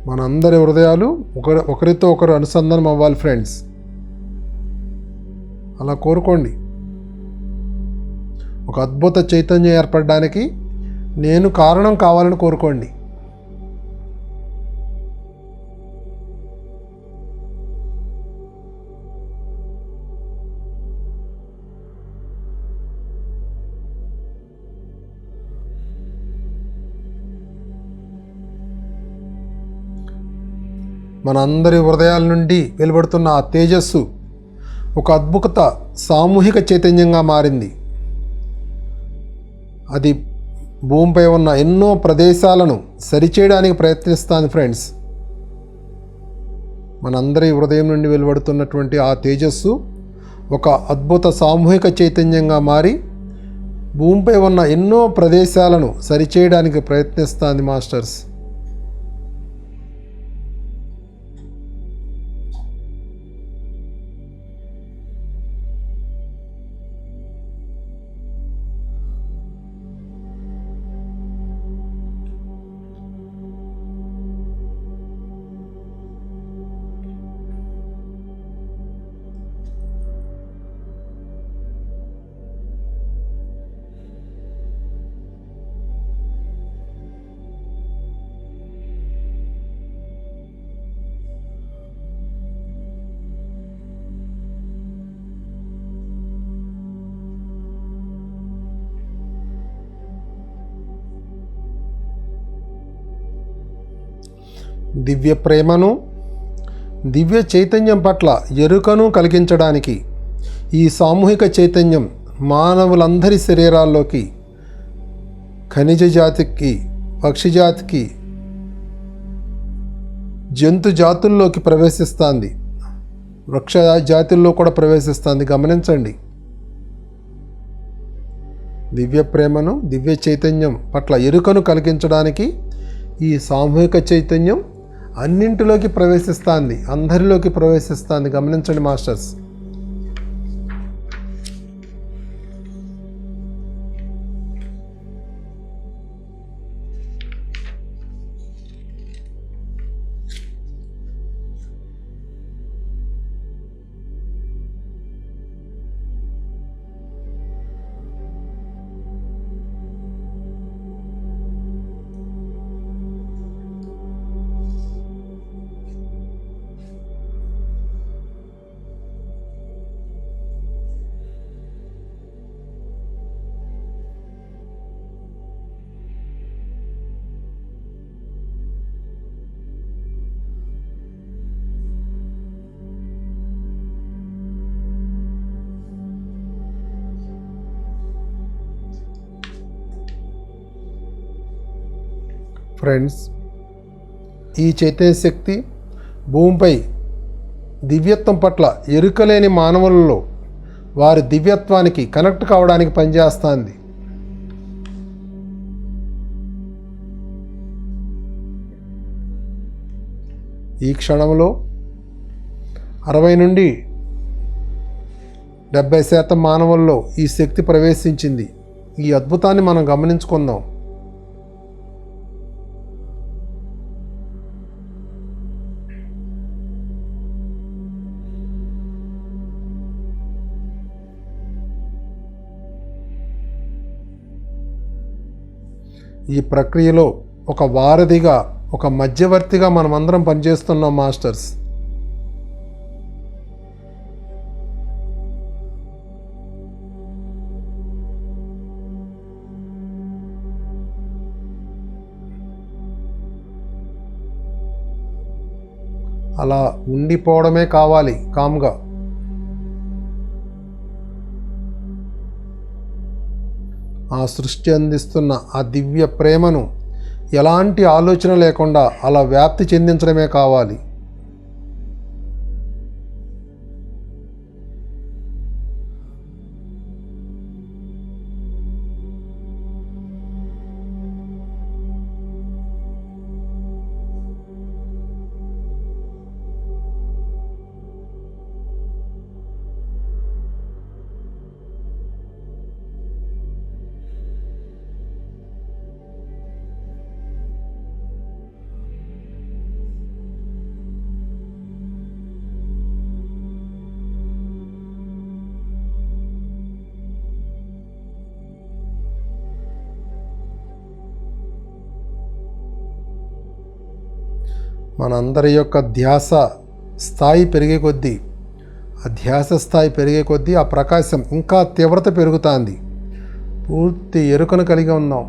మనందరి హృదయాలు ఒకరితో ఒకరు అనుసంధానం అవ్వాలి ఫ్రెండ్స్. అలా కోరుకోండి. ఒక అద్భుత చైతన్యం ఏర్పడడానికి నేను కారణం కావాలని కోరుకోండి. మనందరి హృదయాల నుండి వెలువడుతున్న ఆ తేజస్సు ఒక అద్భుత సామూహిక చైతన్యంగా మారింది. అది భూమిపై ఉన్న ఎన్నో ప్రదేశాలను సరిచేయడానికి ప్రయత్నిస్తుంది ఫ్రెండ్స్. మనందరి హృదయం నుండి వెలువడుతున్నటువంటి ఆ తేజస్సు ఒక అద్భుత సామూహిక చైతన్యంగా మారి భూమిపై ఉన్న ఎన్నో ప్రదేశాలను సరిచేయడానికి ప్రయత్నిస్తుంది మాస్టర్స్. దివ్య ప్రేమను, దివ్య చైతన్యం పట్ల ఎరుకను కలిగించడానికి ఈ సామూహిక చైతన్యం మానవులందరి శరీరాల్లోకి, ఖనిజ జాతికి, పక్షి జాతికి, జంతు జాతుల్లోకి ప్రవేశిస్తుంది, వృక్ష జాతుల్లో కూడా ప్రవేశిస్తుంది. గమనించండి. దివ్య ప్రేమను, దివ్య చైతన్యం పట్ల ఎరుకను కలిగించడానికి ఈ సామూహిక చైతన్యం అన్నింటిలోకి ప్రవేశిస్తుంది, అందరిలోకి ప్రవేశిస్తుంది. గమనించండి మాస్టర్స్. ఫ్రెండ్స్, ఈ చైతన్య శక్తి భూమిపై దివ్యత్వం పట్ల ఎరుకలేని మానవులలో వారి దివ్యత్వానికి కనెక్ట్ కావడానికి పనిచేస్తుంది. ఈ క్షణంలో 60 నుండి 70% మానవుల్లో ఈ శక్తి ప్రవేశించింది. ఈ అద్భుతాన్ని మనం గమనించుకుందాం. ఈ ప్రక్రియలో ఒక వారధిగా, ఒక మధ్యవర్తిగా మనమందరం పనిచేస్తున్నాం మాస్టర్స్. అలా ఉండిపోవడమే కావాలి కామ్గా. ఆ సృష్టి అందిస్తున్న ఆ దివ్య ప్రేమను ఎలాంటి ఆలోచన లేకుండా అలా వ్యాప్తి చెందించడమే కావాలి. మనందరి యొక్క ధ్యాస స్థాయి పెరిగే కొద్దీ, ఆ ధ్యాస స్థాయి పెరిగే కొద్దీ ఆ ప్రకాశం ఇంకా తీవ్రత పెరుగుతుంది. పూర్తి ఎరుకను కలిగి ఉన్నాం.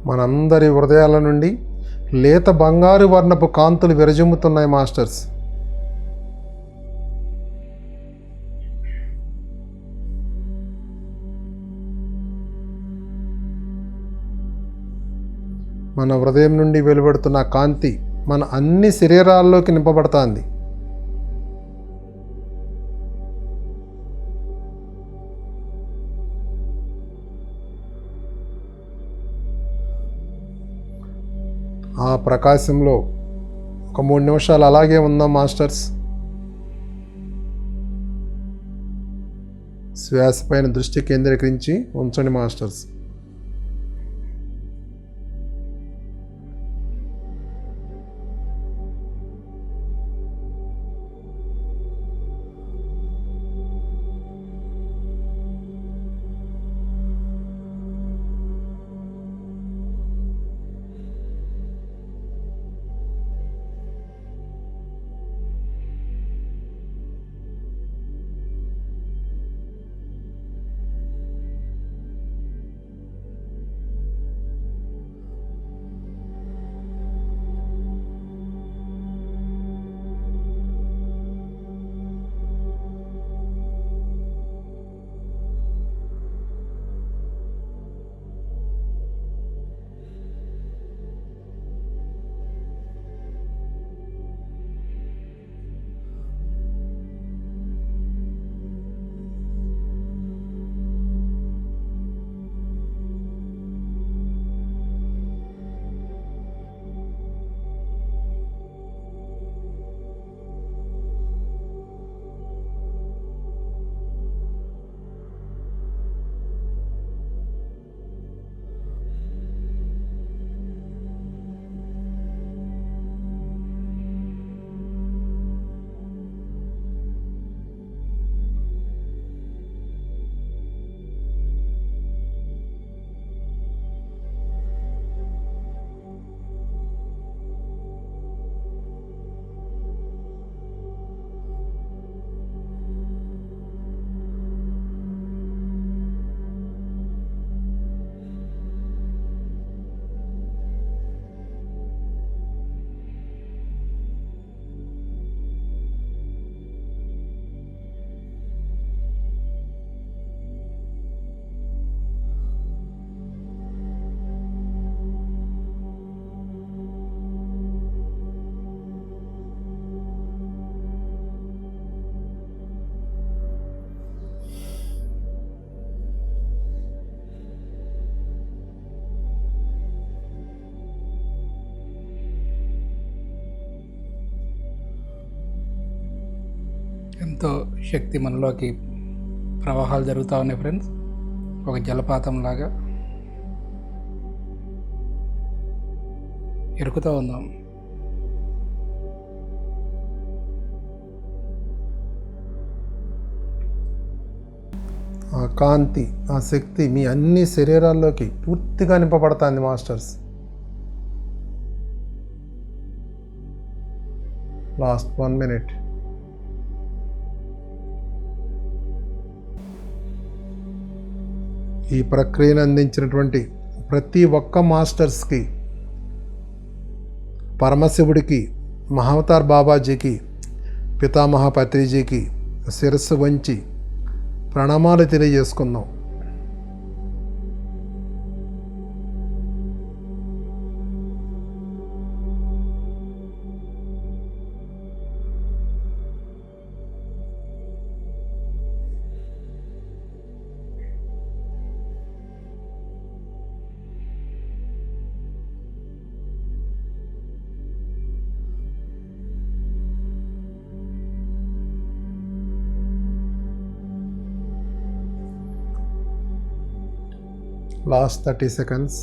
మనందరి హృదయాల నుండి లేత బంగారు వర్ణపు కాంతులు విరజిమ్ముతున్నాయి మాస్టర్స్. మన హృదయం నుండి వెలువడుతున్న కాంతి మన అన్ని శరీరాల్లోకి నింపబడుతుంది. ఆ ప్రకాశంలో ఒక 3 నిమిషాలు అలాగే ఉందాం మాస్టర్స్. శ్వాస పైన దృష్టి కేంద్రీకరించి ఉంచండి మాస్టర్స్. ఎంతో శక్తి మనలోకి ప్రవాహాలు జరుగుతూ ఉన్నాయి ఫ్రెండ్స్. ఒక జలపాతం లాగా ఎరుకుతూ ఉందాం. ఆ కాంతి, ఆ శక్తి మీ అన్ని శరీరాల్లోకి పూర్తిగా నింపబడుతుంది మాస్టర్స్. Last 1 minute. ఈ ప్రక్రియను అందించినటువంటి ప్రతి ఒక్క మాస్టర్స్కి, పరమశివుడికి, మహావతార్ బాబాజీకి, పితామహ పత్రిజీకి శిరస్సు వంచి ప్రణామాలు తెలియజేసుకుందాం. Last 30 seconds.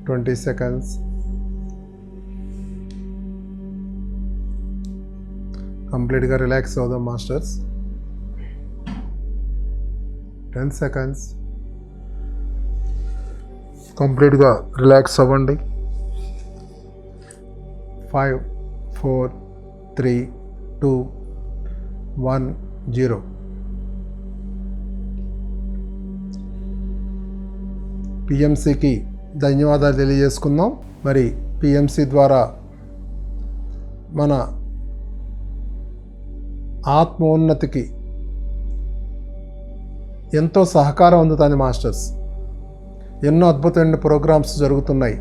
Twenty seconds. Completely relax అవుదాం మాస్టర్స్. 10 seconds. కంప్లీట్గా రిలాక్స్ అవ్వండి. 5, 4, 3, 2, 1, 0. పిఎంసికి ధన్యవాదాలు తెలియజేసుకుందాం. మరి పిఎంసి ద్వారా మన ఆత్మోన్నతికి ఎంతో సహకారం అందుతుంది మాస్టర్స్. ఎన్నో అద్భుతమైన ప్రోగ్రామ్స్ జరుగుతున్నాయి.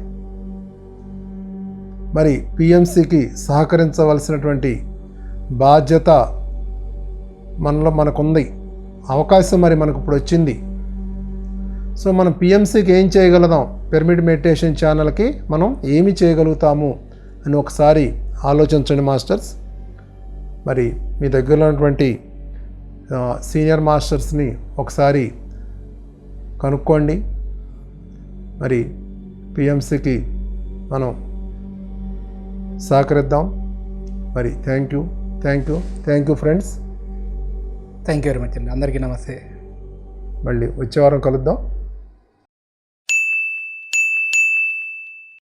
మరి పిఎంసికి సహకరించవలసినటువంటి బాధ్యత మనకుంది, అవకాశం మరి మనకు ఇప్పుడు వచ్చింది. సో మనం పిఎంసికి ఏం చేయగలుగుతాం, పిరమిడ్ మెడిటేషన్ ఛానల్కి మనం ఏమి చేయగలుగుతాము అని ఒకసారి ఆలోచించండి మాస్టర్స్. మరి మీ దగ్గర ఉన్నటువంటి సీనియర్ మాస్టర్స్ని ఒకసారి కనుక్కోండి. మరి పిఎంసికి మనం సహకరిద్దాం. మరి thank you friends. Thank you very much అండి. అందరికీ నమస్తే. మళ్ళీ వచ్చే వారం కలుద్దాం.